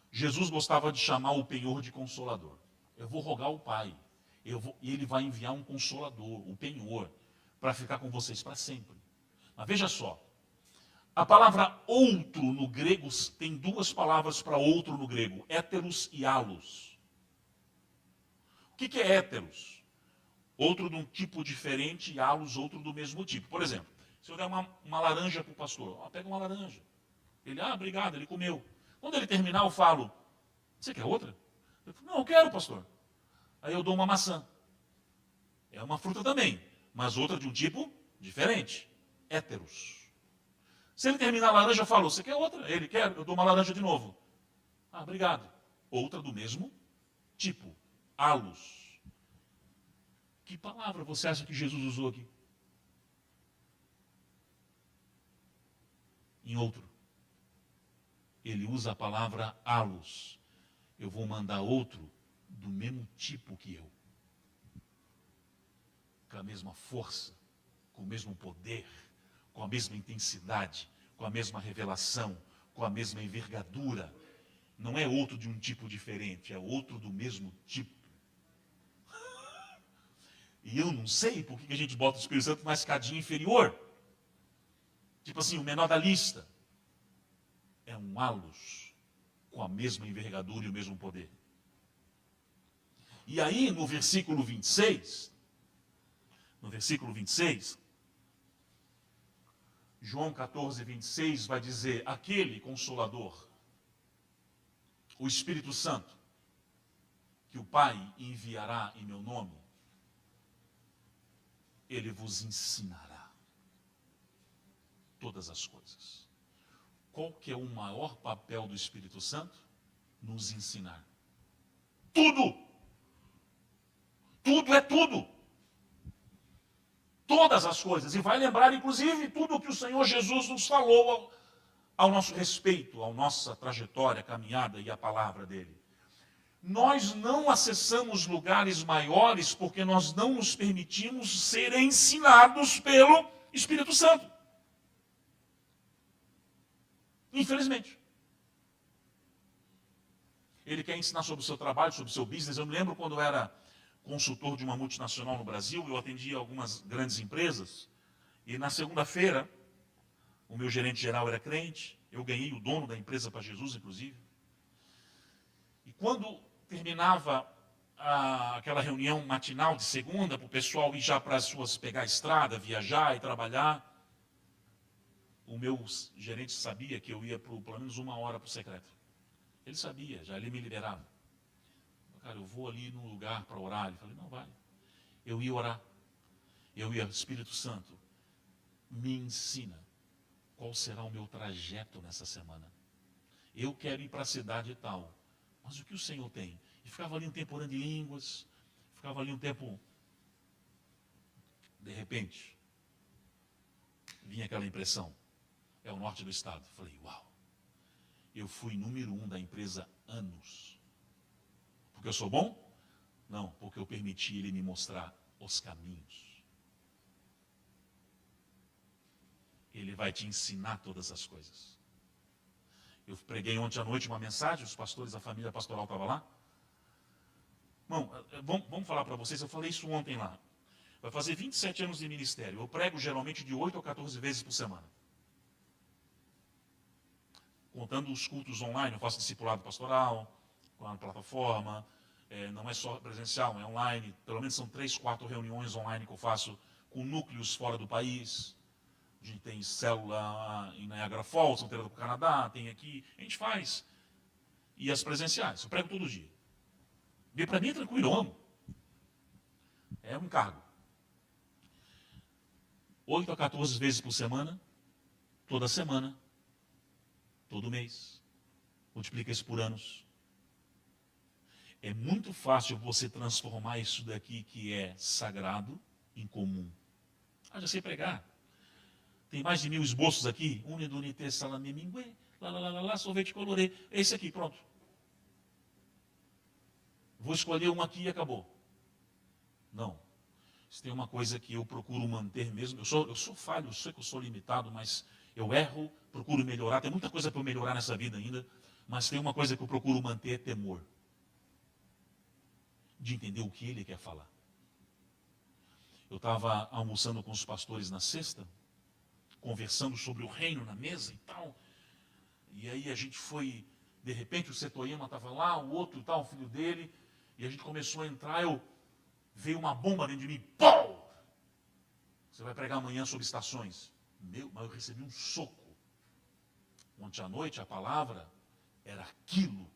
Jesus gostava de chamar o penhor de Consolador. Eu vou rogar ao Pai. E ele vai enviar um Consolador, o penhor, para ficar com vocês para sempre. Mas veja só. A palavra outro no grego, tem duas palavras para outro no grego, héteros e halos. O que é héteros? Outro de um tipo diferente e halos outro do mesmo tipo. Por exemplo, se eu der uma laranja para o pastor, pega uma laranja. Ele, obrigado, ele comeu. Quando ele terminar, eu falo, você quer outra? Eu falo, não, eu quero, pastor. Aí eu dou uma maçã. É uma fruta também, mas outra de um tipo diferente. Héteros. Se ele terminar a laranja, eu falo, você quer outra? Ele quer, eu dou uma laranja de novo. Obrigado. Outra do mesmo tipo. Halos. Que palavra você acha que Jesus usou aqui? Em outro. Ele usa a palavra halos. Eu vou mandar outro do mesmo tipo que eu. Com a mesma força, com o mesmo poder, com a mesma intensidade, com a mesma revelação, com a mesma envergadura. Não é outro de um tipo diferente, é outro do mesmo tipo. E eu não sei por que a gente bota o Espírito Santo na escadinha inferior. Tipo assim, o menor da lista. É um halos com a mesma envergadura e o mesmo poder. E aí, no versículo 26, João 14, 26 vai dizer, aquele Consolador, o Espírito Santo, que o Pai enviará em meu nome, ele vos ensinará todas as coisas. Qual que é o maior papel do Espírito Santo? Nos ensinar. Tudo! Tudo todas as coisas e vai lembrar, inclusive, tudo o que o Senhor Jesus nos falou ao nosso respeito, à nossa trajetória, caminhada e a palavra dele. Nós não acessamos lugares maiores porque nós não nos permitimos ser ensinados pelo Espírito Santo. Infelizmente. Ele quer ensinar sobre o seu trabalho, sobre o seu business. Eu me lembro quando eu era consultor de uma multinacional no Brasil, eu atendia algumas grandes empresas, e na segunda-feira, o meu gerente geral era crente, eu ganhei o dono da empresa para Jesus, inclusive. E quando terminava aquela reunião matinal de segunda, para o pessoal ir já para as suas, pegar a estrada, viajar e trabalhar, o meu gerente sabia que eu ia pelo menos 1 hora para o secreto. Ele sabia, já ele me liberava. Cara, eu vou ali num lugar para orar. Ele falou, não, vai. Eu ia orar. Eu ia, Espírito Santo, me ensina qual será o meu trajeto nessa semana. Eu quero ir para a cidade e tal. Mas o que o Senhor tem? E ficava ali um tempo orando em línguas. Ficava ali um tempo... De repente, vinha aquela impressão. É o norte do estado. Falei, uau. Eu fui número 1 da empresa anos. Porque eu sou bom? Não, porque eu permiti ele me mostrar os caminhos. Ele vai te ensinar todas as coisas. Eu preguei ontem à noite uma mensagem, os pastores, a família pastoral estava lá. Bom, vamos falar para vocês, eu falei isso ontem lá. Vai fazer 27 anos de ministério. Eu prego geralmente de 8 a 14 vezes por semana. Contando os cultos online, eu faço discipulado pastoral, com a plataforma, não é só presencial, é online, pelo menos são 3, 4 reuniões online que eu faço com núcleos fora do país. A gente tem célula em Niagara Falls, São Teresa do Canadá, tem aqui, a gente faz. E as presenciais, eu prego todo dia. E para mim é tranquilo, eu amo. É um encargo. 8 a 14 vezes por semana, toda semana, todo mês. Multiplica isso por anos. É muito fácil você transformar isso daqui que é sagrado em comum. Ah, já sei pregar. Tem mais de 1000 esboços aqui. Unidunité, salame, minguê, sorvete colorê. Esse aqui, pronto. Vou escolher um aqui e acabou. Não. Se tem uma coisa que eu procuro manter mesmo. Eu sou falho, eu sei que eu sou limitado, mas eu erro, procuro melhorar. Tem muita coisa para eu melhorar nessa vida ainda. Mas tem uma coisa que eu procuro manter, é temor. De entender o que ele quer falar. Eu estava almoçando com os pastores na sexta, conversando sobre o reino na mesa e tal. E aí a gente foi, de repente o Setoyama estava lá, o outro e tal, o filho dele, e a gente começou a entrar, veio uma bomba dentro de mim, pau! Você vai pregar amanhã sobre estações. Mas eu recebi um soco. Ontem à noite a palavra era aquilo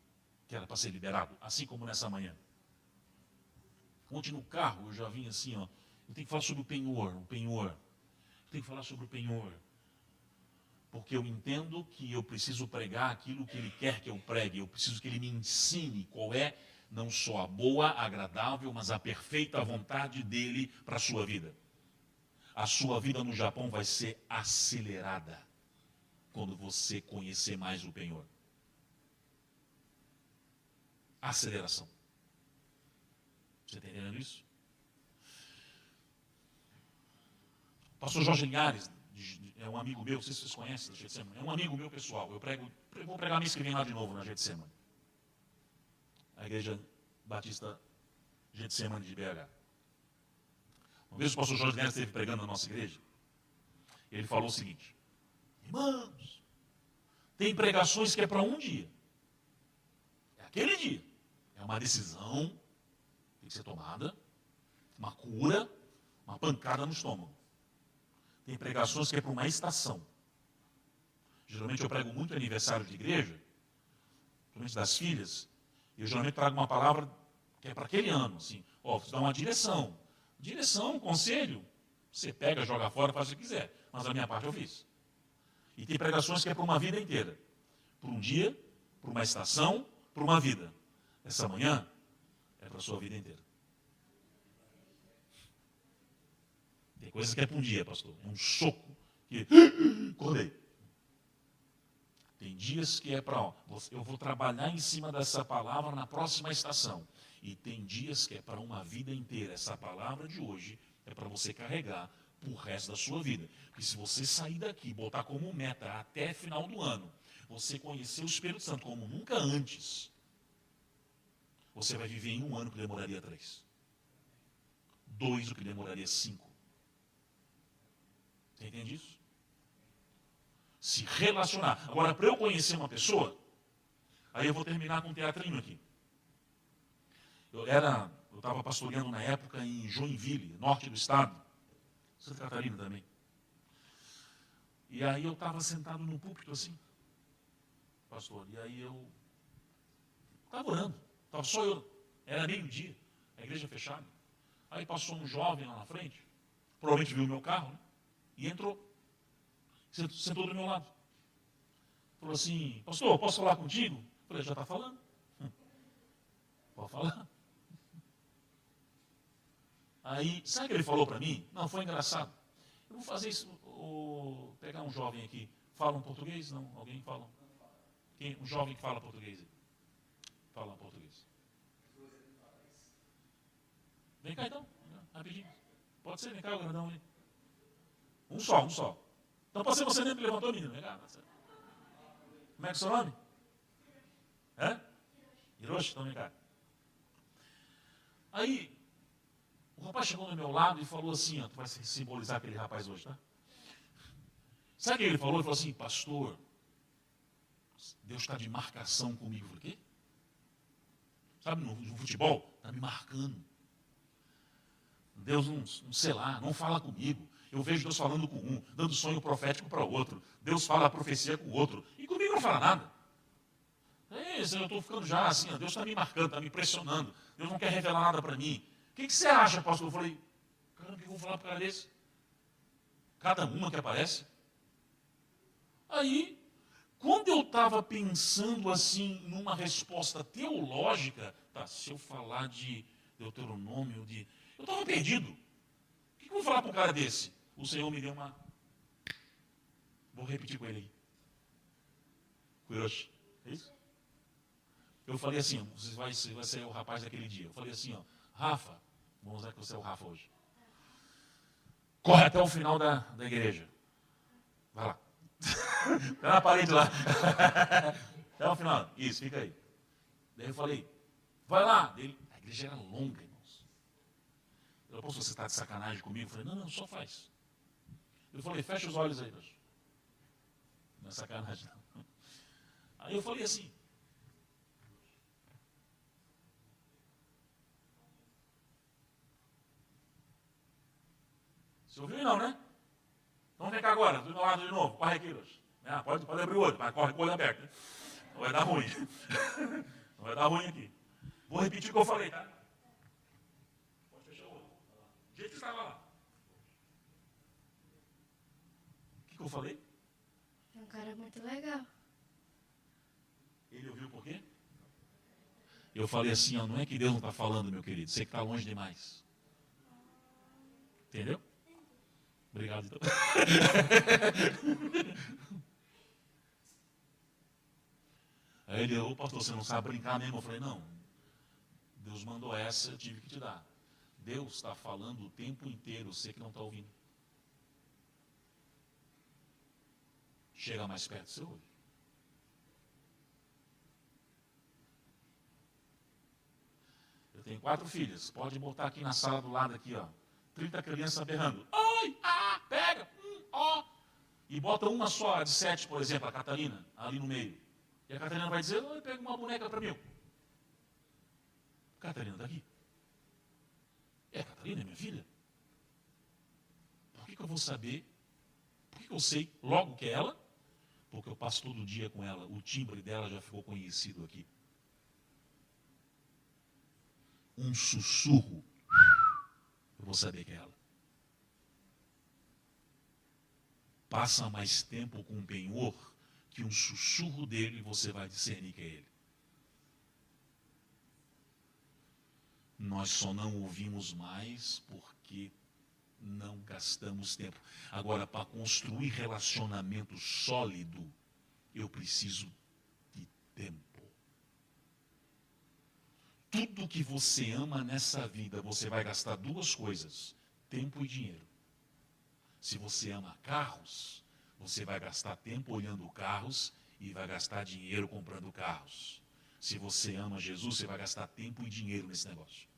que era para ser liberado, assim como nessa manhã. Ontem no carro eu já vim assim, ó. Eu tenho que falar sobre o penhor. Eu tenho que falar sobre o penhor. Porque eu entendo que eu preciso pregar aquilo que ele quer que eu pregue. Eu preciso que ele me ensine qual é, não só a boa, agradável, mas a perfeita vontade dele para a sua vida. A sua vida no Japão vai ser acelerada quando você conhecer mais o penhor. Aceleração. Você está entendendo isso? Pastor Jorge Linhares, é um amigo meu, não sei se vocês conhecem, da Getsemane, é um amigo meu pessoal. Eu vou pregar mês que vem lá de novo na Getsemane. A igreja batista Getsemane de BH. Uma vez o pastor Jorge Linhares esteve pregando na nossa igreja, e ele falou o seguinte: irmãos, tem pregações que é para um dia. É aquele dia. É uma decisão, tem que ser tomada, uma cura, uma pancada no estômago. Tem pregações que é para uma estação. Geralmente eu prego muito aniversário de igreja, principalmente das filhas, e eu geralmente trago uma palavra que é para aquele ano, assim, você dá uma direção. Direção, conselho, você pega, joga fora, faz o que quiser. Mas a minha parte eu fiz. E tem pregações que é para uma vida inteira. Por um dia, por uma estação, por uma vida. Essa manhã é para a sua vida inteira. Tem coisas que é para um dia, pastor. É um soco que acordei. Tem dias que é para, eu vou trabalhar em cima dessa palavra na próxima estação. E tem dias que é para uma vida inteira. Essa palavra de hoje é para você carregar para o resto da sua vida. Porque se você sair daqui e botar como meta até final do ano, você conhecer o Espírito Santo como nunca antes, você vai viver em um ano que demoraria 3. 2 o que demoraria 5. Você entende isso? Se relacionar. Agora, para eu conhecer uma pessoa, aí eu vou terminar com um teatrinho aqui. Eu estava pastoreando na época em Joinville, norte do estado, Santa Catarina também. E aí eu estava sentado no púlpito assim, pastor, e aí eu estava orando, estava só eu, era meio-dia, a igreja fechada. Aí passou um jovem lá na frente, provavelmente viu o meu carro, né, e entrou, sentou do meu lado. Falou assim, pastor, posso falar contigo? Eu falei, já está falando. Pode falar. Aí, sabe o que ele falou para mim? Não, foi engraçado. Eu vou fazer isso, pegar um jovem aqui. Fala um português? Não? Alguém fala? Quem? Um jovem que fala português. Fala português. Vem cá então, rapidinho. Pode ser, vem cá, o grandão aí. Um só. Então pode ser você mesmo que levantou, menino. Vem cá. Como é que é o seu nome? Hiroshi, então vem cá. Aí, o rapaz chegou do meu lado e falou assim, tu vai simbolizar aquele rapaz hoje, tá? Sabe o que ele falou? Ele falou assim, pastor, Deus está de marcação comigo. Eu falei, o quê? Sabe, no futebol, está me marcando. Deus não sei lá, não fala comigo. Eu vejo Deus falando com um, dando sonho profético para o outro. Deus fala a profecia com o outro. E comigo não fala nada. Eu estou ficando já assim, Deus está me marcando, está me pressionando. Deus não quer revelar nada para mim. O que você acha, pastor? Eu falei, caramba, o que eu vou falar para o cara desse? Cada uma que aparece. Aí, quando eu estava pensando assim, numa resposta teológica, tá, se eu falar de Deuteronômio, eu estava perdido. O que eu vou falar para um cara desse? O Senhor me deu uma... Vou repetir com ele aí. Hiroshi. É isso? Eu falei assim, você vai ser o rapaz daquele dia. Eu falei assim, Rafa, vamos usar que você é o Rafa hoje. Corre até o final da igreja. Vai lá. Está na parede lá. Até o final. Isso, fica aí. Daí eu falei, vai lá. A igreja era longa, irmãos. Ele falou, você está de sacanagem comigo? Eu falei, não, só faz. Eu falei, fecha os olhos aí, Deus. Não é sacanagem, não. Aí eu falei assim, você ouviu não, né? Então vem cá agora, do meu lado de novo, corre aqui, Deus. Pode abrir o olho, mas corre com o olho aberto. Né? Não vai dar ruim. Não vai dar ruim aqui. Vou repetir o que eu falei, tá? Pode fechar o olho. Do jeito que estava lá. O que eu falei? É um cara muito legal. Ele ouviu por quê? Eu falei assim, não é que Deus não está falando, meu querido, você que está longe demais. Entendeu? Obrigado, então. Aí ele, pastor, você não sabe brincar mesmo? Eu falei, não. Deus mandou essa, eu tive que te dar. Deus está falando o tempo inteiro, você que não está ouvindo. Chega mais perto do seu olho. Eu tenho 4 filhas. Pode botar aqui na sala do lado aqui, 30 crianças berrando. Ai, pega, ó. E bota uma só, de 7, por exemplo, a Catarina, ali no meio. E a Catarina vai dizer, pega uma boneca para mim. A Catarina está aqui. A Catarina é minha filha. Por que eu vou saber? Por que eu sei logo que é ela? Porque eu passo todo dia com ela. O timbre dela já ficou conhecido aqui. Um sussurro, eu vou saber que é ela. Passa mais tempo com um penhor que um sussurro dele você vai discernir que é ele. Nós só não ouvimos mais porque não gastamos tempo. Agora, para construir relacionamento sólido, eu preciso de tempo. Tudo que você ama nessa vida, você vai gastar duas coisas: tempo e dinheiro. Se você ama carros, você vai gastar tempo olhando carros e vai gastar dinheiro comprando carros. Se você ama Jesus, você vai gastar tempo e dinheiro nesse negócio.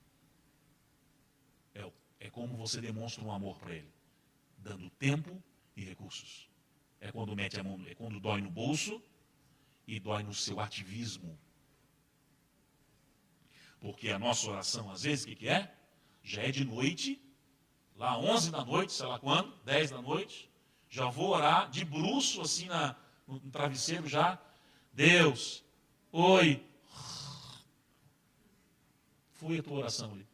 É como você demonstra um amor para Ele, dando tempo e recursos. É quando mete a mão, é quando dói no bolso e dói no seu ativismo. Porque a nossa oração, às vezes, o que é? Já é de noite, lá 11 da noite, sei lá quando, 10 da noite, já vou orar de bruço, assim, no travesseiro já. Deus, oi. Foi a tua oração ali.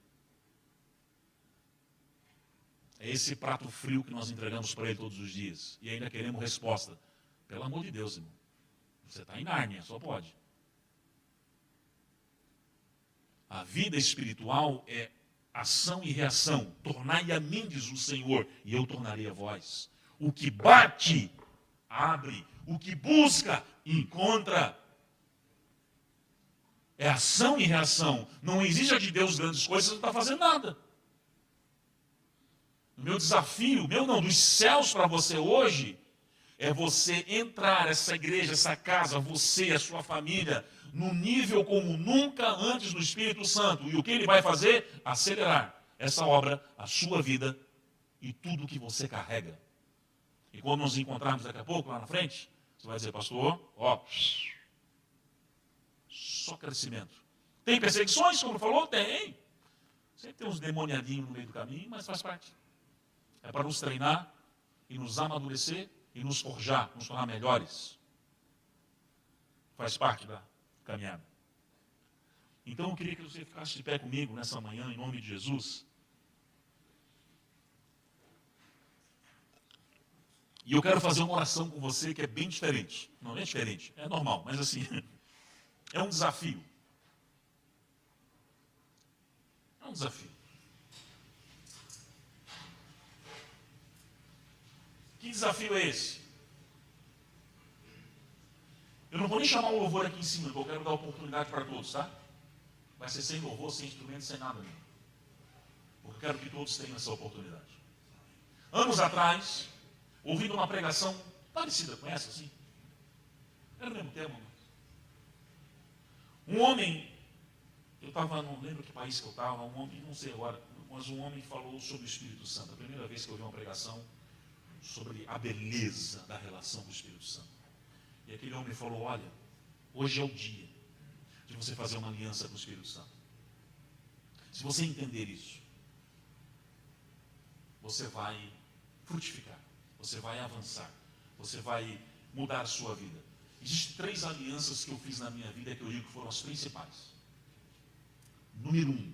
É esse prato frio que nós entregamos para Ele todos os dias. E ainda queremos resposta. Pelo amor de Deus, irmão. Você está em Nárnia, só pode. A vida espiritual é ação e reação. Tornai a mim, diz o Senhor, e eu tornarei a vós. O que bate, abre. O que busca, encontra. É ação e reação. Não exige de Deus grandes coisas, você não está fazendo nada. O meu desafio, dos céus para você hoje, é você entrar essa igreja, essa casa, você, a sua família, no nível como nunca antes do Espírito Santo. E o que ele vai fazer? Acelerar essa obra, a sua vida e tudo que você carrega. E quando nos encontrarmos daqui a pouco, lá na frente, você vai dizer, pastor, só crescimento. Tem perseguições, como falou? Tem. Sempre tem uns demoniadinhos no meio do caminho, mas faz parte. É para nos treinar e nos amadurecer e nos forjar, nos tornar melhores. Faz parte da caminhada. Então eu queria que você ficasse de pé comigo nessa manhã, em nome de Jesus. E eu quero fazer uma oração com você que é bem diferente. Não é diferente, é normal, mas assim, é um desafio. É um desafio. Que desafio é esse? Eu não vou nem chamar o louvor aqui em cima, porque eu quero dar oportunidade para todos, tá? Vai ser sem louvor, sem instrumento, sem nada mesmo. Porque eu quero que todos tenham essa oportunidade. Anos atrás, ouvindo uma pregação parecida com essa, assim. Era o mesmo tema. Um homem, eu estava, não lembro que país que eu estava, um homem, não sei agora, mas um homem falou sobre o Espírito Santo. A primeira vez que eu ouvi uma pregação sobre a beleza da relação com o Espírito Santo. E aquele homem falou, olha, hoje é o dia de você fazer uma aliança com o Espírito Santo. Se você entender isso, você vai frutificar, você vai avançar, você vai mudar a sua vida. Existem 3 alianças que eu fiz na minha vida que eu digo que foram as principais. Número 1,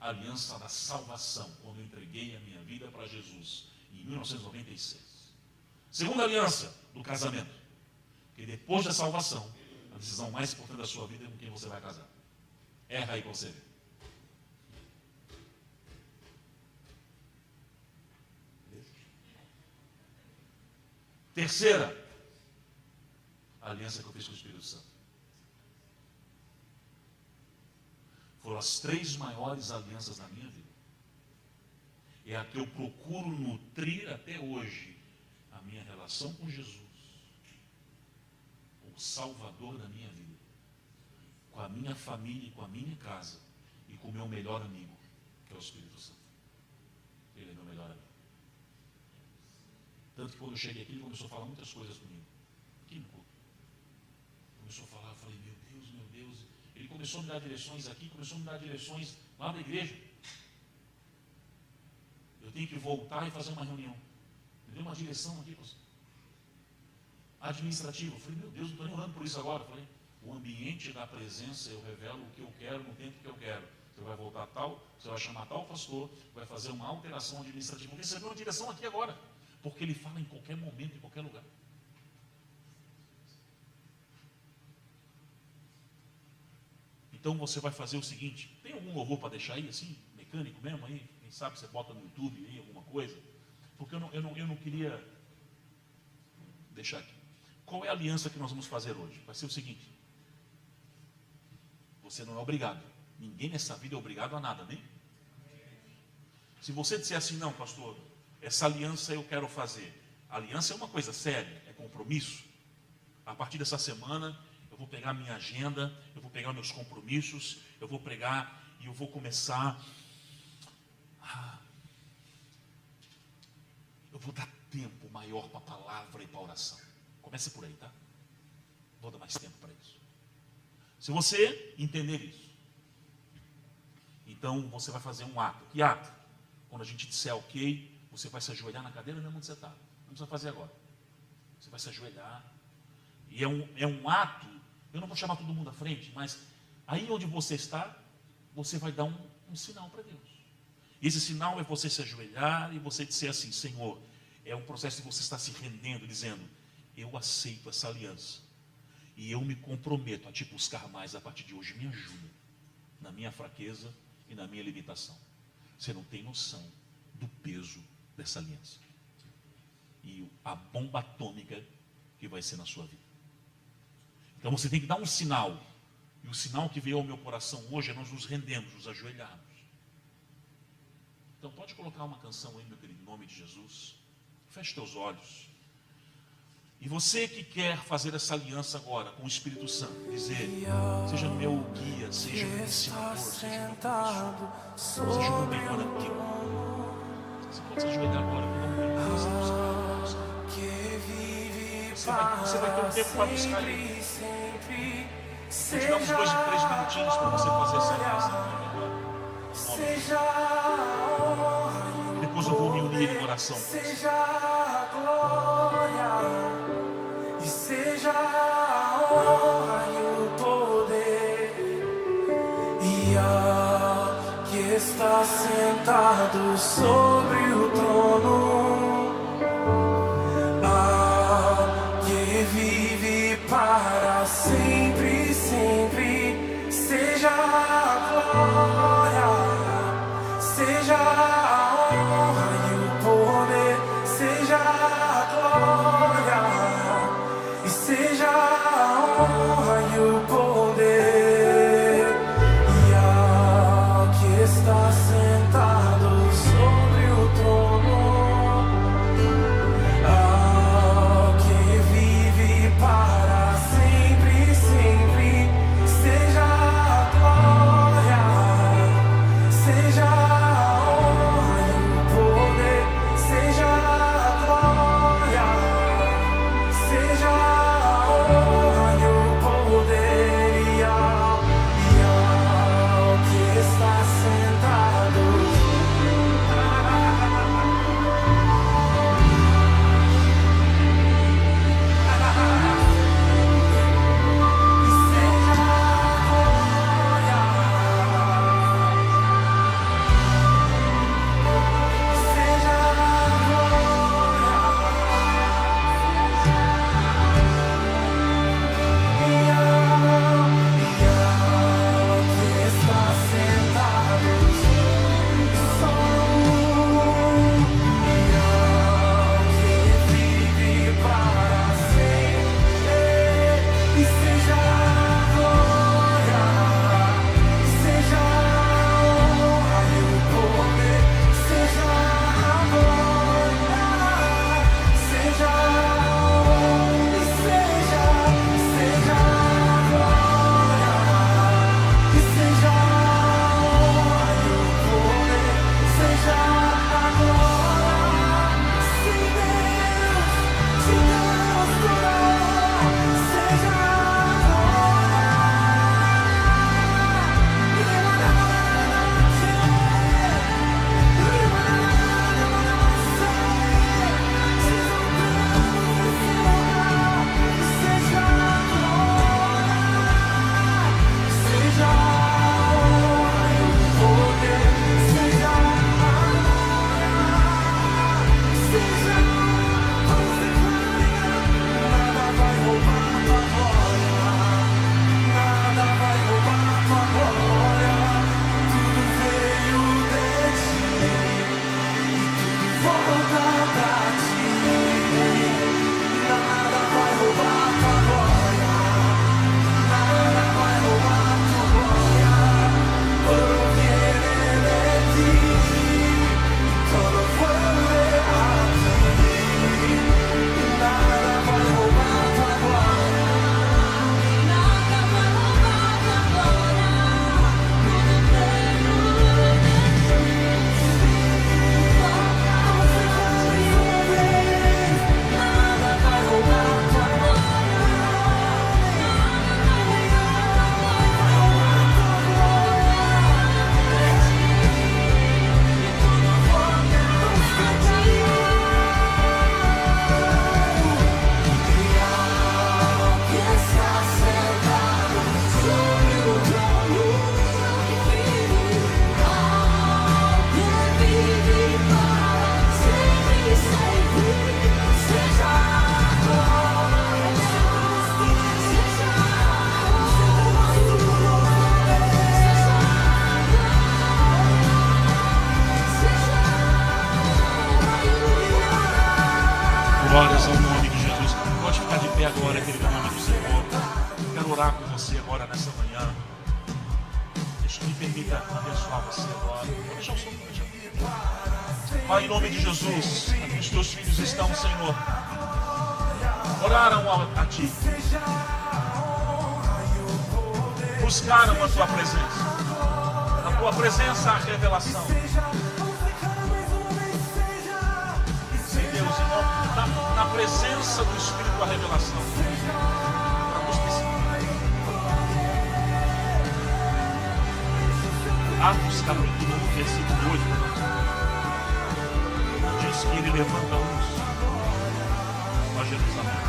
a aliança da salvação, quando eu entreguei a minha vida para Jesus, em 1996. Segunda aliança, do casamento. Porque depois da salvação, a decisão mais importante da sua vida é com quem você vai casar. Erra aí com você. Terceira, a aliança que eu fiz com o Espírito Santo. Foram as 3 maiores alianças da minha vida. É a que eu procuro nutrir até hoje a minha relação com Jesus, o Salvador da minha vida, com a minha família e com a minha casa e com o meu melhor amigo, que é o Espírito Santo. Ele é meu melhor amigo. Tanto que quando eu cheguei aqui, ele começou a falar muitas coisas comigo. Aqui no culto. Começou a falar, eu falei, meu Deus. Ele começou a me dar direções aqui, começou a me dar direções lá na igreja. Eu tenho que voltar e fazer uma reunião. Me deu uma direção aqui, administrativa. Eu falei, meu Deus, não estou nem orando por isso agora. Eu falei, o ambiente da presença, eu revelo o que eu quero no tempo que eu quero. Você vai voltar tal, você vai chamar tal pastor, vai fazer uma alteração administrativa. Vou receber uma direção aqui agora. Porque ele fala em qualquer momento, em qualquer lugar. Então você vai fazer o seguinte, tem algum louvor para deixar aí, assim, mecânico mesmo aí, Quem sabe você bota no YouTube aí alguma coisa. Porque eu não queria deixar aqui. Qual é a aliança que nós vamos fazer hoje? Vai ser o seguinte. Você não é obrigado. Ninguém nessa vida é obrigado a nada, nem? Se você disser assim, não, pastor, essa aliança eu quero fazer. A aliança é uma coisa séria, é compromisso. A partir dessa semana, eu vou pegar minha agenda, eu vou pegar meus compromissos, eu vou pregar e eu vou começar. Eu vou dar tempo maior para a palavra e para a oração. Comece por aí, tá? Vou dar mais tempo para isso. Se você entender isso, então você vai fazer um ato. Que ato? Quando a gente disser ok, você vai se ajoelhar na cadeira mesmo onde você está. Não precisa fazer agora. Você vai se ajoelhar. E é um ato, eu não vou chamar todo mundo à frente, mas aí onde você está, você vai dar um sinal para Deus. E esse sinal é você se ajoelhar e você dizer assim, Senhor, é um processo de você estar se rendendo, dizendo, eu aceito essa aliança. E eu me comprometo a te buscar mais a partir de hoje. Me ajuda na minha fraqueza e na minha limitação. Você não tem noção do peso dessa aliança. E a bomba atômica que vai ser na sua vida. Então você tem que dar um sinal. E o sinal que veio ao meu coração hoje é nós nos rendemos, nos ajoelharmos. Então pode colocar uma canção aí, meu querido, em nome de Jesus. Feche teus olhos. E você que quer fazer essa aliança agora com o Espírito Santo, dizer, seja meu guia, seja meu ensinador, seja meu professor, seja o meu melhor amigo. Você pode se ajoelhar agora, pelo amor de Deus. Você vai ter um tempo para buscar Ele. Vou te dar uns 2 ou 3 minutinhos para você fazer essa aliança. Depois eu vou me unir em oração. Seja a glória e seja a honra e o poder, e a que está sentado sobre o trono, a que vive para sempre, sempre, seja a glória, seja a honra e o poder, seja a glória e seja a honra e o poder, e a que está sentado sobre o trono, a que vive para sempre, sempre, seja a glória, seja a honra e o poder, seja a glória, seja a honra e o poder, e ao que está sentado. E seja a glória, Glórias ao nome de Jesus. Pode ficar de pé agora, querido, em nome do Senhor. Quero orar com você agora nessa manhã. Deixa me permita abençoar você agora. Vou deixar o som. Pai, em nome de Jesus, aqui os teus filhos estão, Senhor. Oraram a Ti. Buscaram a Tua presença. Na Tua presença a revelação. Sim, Deus, na presença do Espírito a revelação. Atos capítulo 1, versículo 8. Diz que Ele levanta uns para Jerusalém.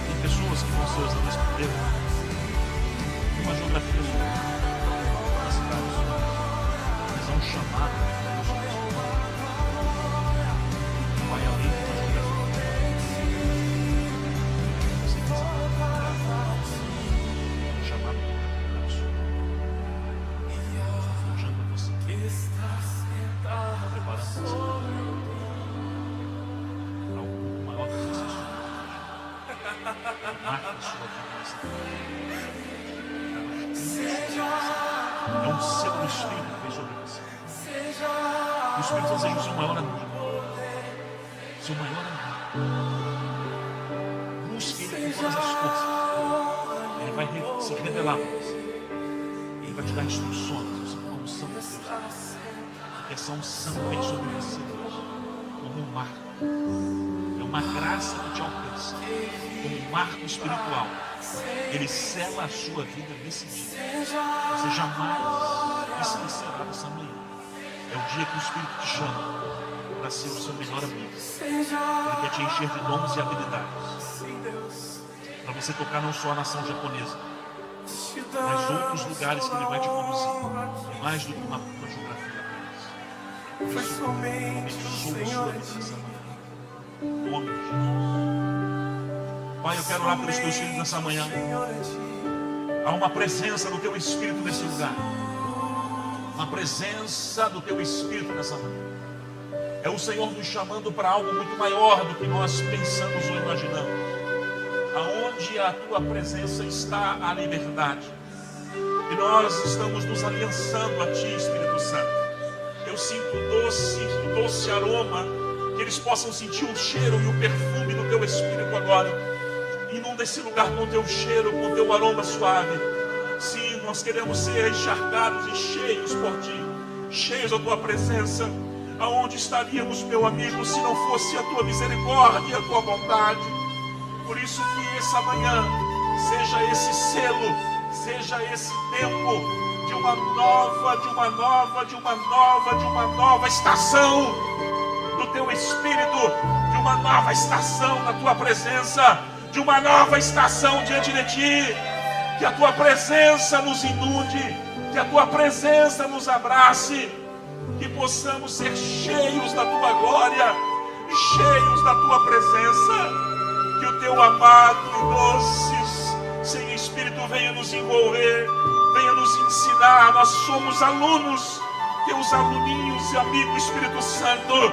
Tem pessoas que vão ser usadas por Deus. Uma geografia sua, uma cidade sua. Mas há um chamado de Deus sobre a sua vida. Vai além de uma geografia. Você tem um chamado de Deus. Forjando você. Está preparando você. Algo muito maior do que você. Marca a sua vida. É um selo do Espírito que vem sobre você. O Espírito deseja o seu maior amigo. Seu maior amigo. Busque Ele com todas as forças. Ele vai se revelar para você. Ele vai te dar instruções. Você tem uma unção de Deus. Essa unção vem sobre você, Deus, como um marco. É uma graça que te alcança. Como um marco espiritual. Ele sela a sua vida nesse dia. Você jamais esquecerá dessa manhã. É o dia que o Espírito te chama para ser o seu melhor amigo. Ele quer te encher de dons e habilidades. Para você tocar não só a nação japonesa, mas outros lugares que Ele vai te conduzir. É mais do que uma geografia apenas. Por isso, abençoa a sua vida nessa manhã. Em nome de Jesus. Pai, eu quero orar pelos teus filhos nessa manhã. Há uma presença do teu Espírito nesse lugar. Uma presença do teu Espírito nessa manhã. É o Senhor nos chamando para algo muito maior do que nós pensamos ou imaginamos. Aonde a tua presença está a liberdade. E nós estamos nos aliançando a ti, Espírito Santo. Eu sinto doce aroma. Que eles possam sentir o cheiro e o perfume do teu Espírito agora. Inunda esse lugar com o teu cheiro, com o teu aroma suave. Sim, nós queremos ser encharcados e cheios por ti. Cheios da tua presença. Aonde estaríamos, meu amigo, se não fosse a tua misericórdia e a tua bondade? Por isso que essa manhã seja esse selo, seja esse tempo de uma nova estação do teu Espírito, de uma nova estação na tua presença, de uma nova estação diante de ti. Que a tua presença nos inunde, que a tua presença nos abrace, que possamos ser cheios da tua glória, cheios da tua presença. Que o teu amado e doce Senhor Espírito venha nos envolver, venha nos ensinar. Nós somos alunos, teus aluninhos e amigos, Espírito Santo,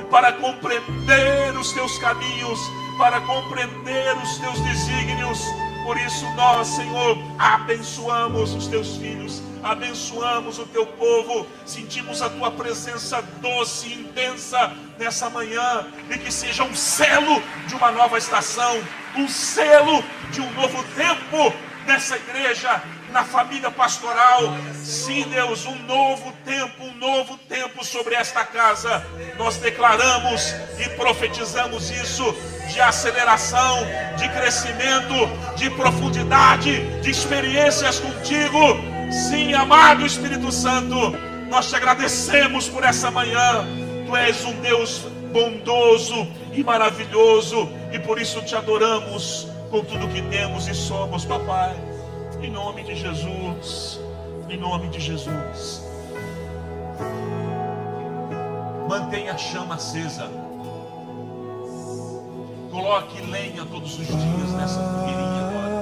para compreender os teus caminhos, para compreender os teus desígnios. Por isso nós, Senhor, abençoamos os teus filhos, abençoamos o teu povo, sentimos a tua presença doce e intensa nessa manhã, e que seja um selo de uma nova estação, um selo de um novo tempo nessa igreja, na família pastoral. Sim, Deus, um novo tempo sobre esta casa. Nós declaramos e profetizamos isso, de aceleração, de crescimento, de profundidade, de experiências contigo. Sim, amado Espírito Santo, nós te agradecemos por essa manhã. Tu és um Deus bondoso e maravilhoso, e por isso te adoramos com tudo que temos e somos, papai. Em nome de Jesus, em nome de Jesus. Mantenha a chama acesa. Coloque lenha todos os dias nessa fogueirinha agora.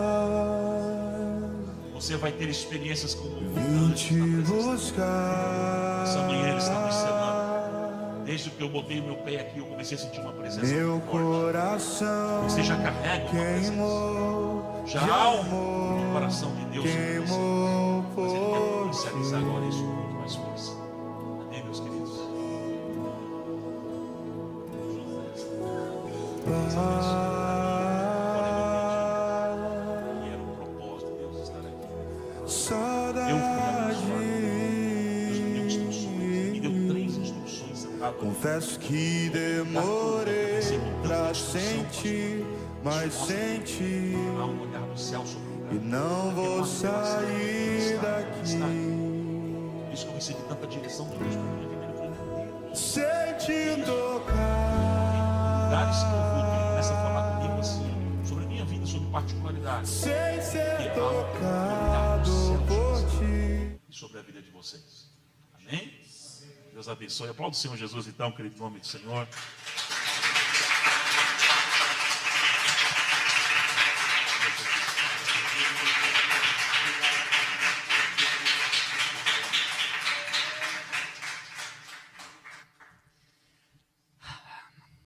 Você vai ter experiências como vim te buscar. essa manhã Ele está me selando. Desde que eu botei o meu pé aqui, eu comecei a sentir uma presença Meu muito forte. coração Você já carrega uma presença. queimou, Já há um coração de Deus sobre você. queimou Mas Ele quer por potencializar agora isso com muito mais força. Amém, meus queridos? E era um propósito de Deus estar aqui. Eu fui abençoado. Deus me deu instruções. Me deu 3 instruções sentado. Confesso que demorei pra sentir, mas senti Há um olhar do céu sobre o lugar. e não vou sair daqui. Por isso que eu recebi tanta direção de Deus para minha vida. Eu falei, meu Deus. Sem te tocar, Lugares que eu vou, que Ele começa a falar comigo assim, sobre a minha vida, sobre particularidades. sem ser Que há um tocado olhar do céu por sobre ti. você e sobre a vida de vocês. Amém? Deus abençoe. Aplauda o Senhor Jesus então, querido, em nome do Senhor.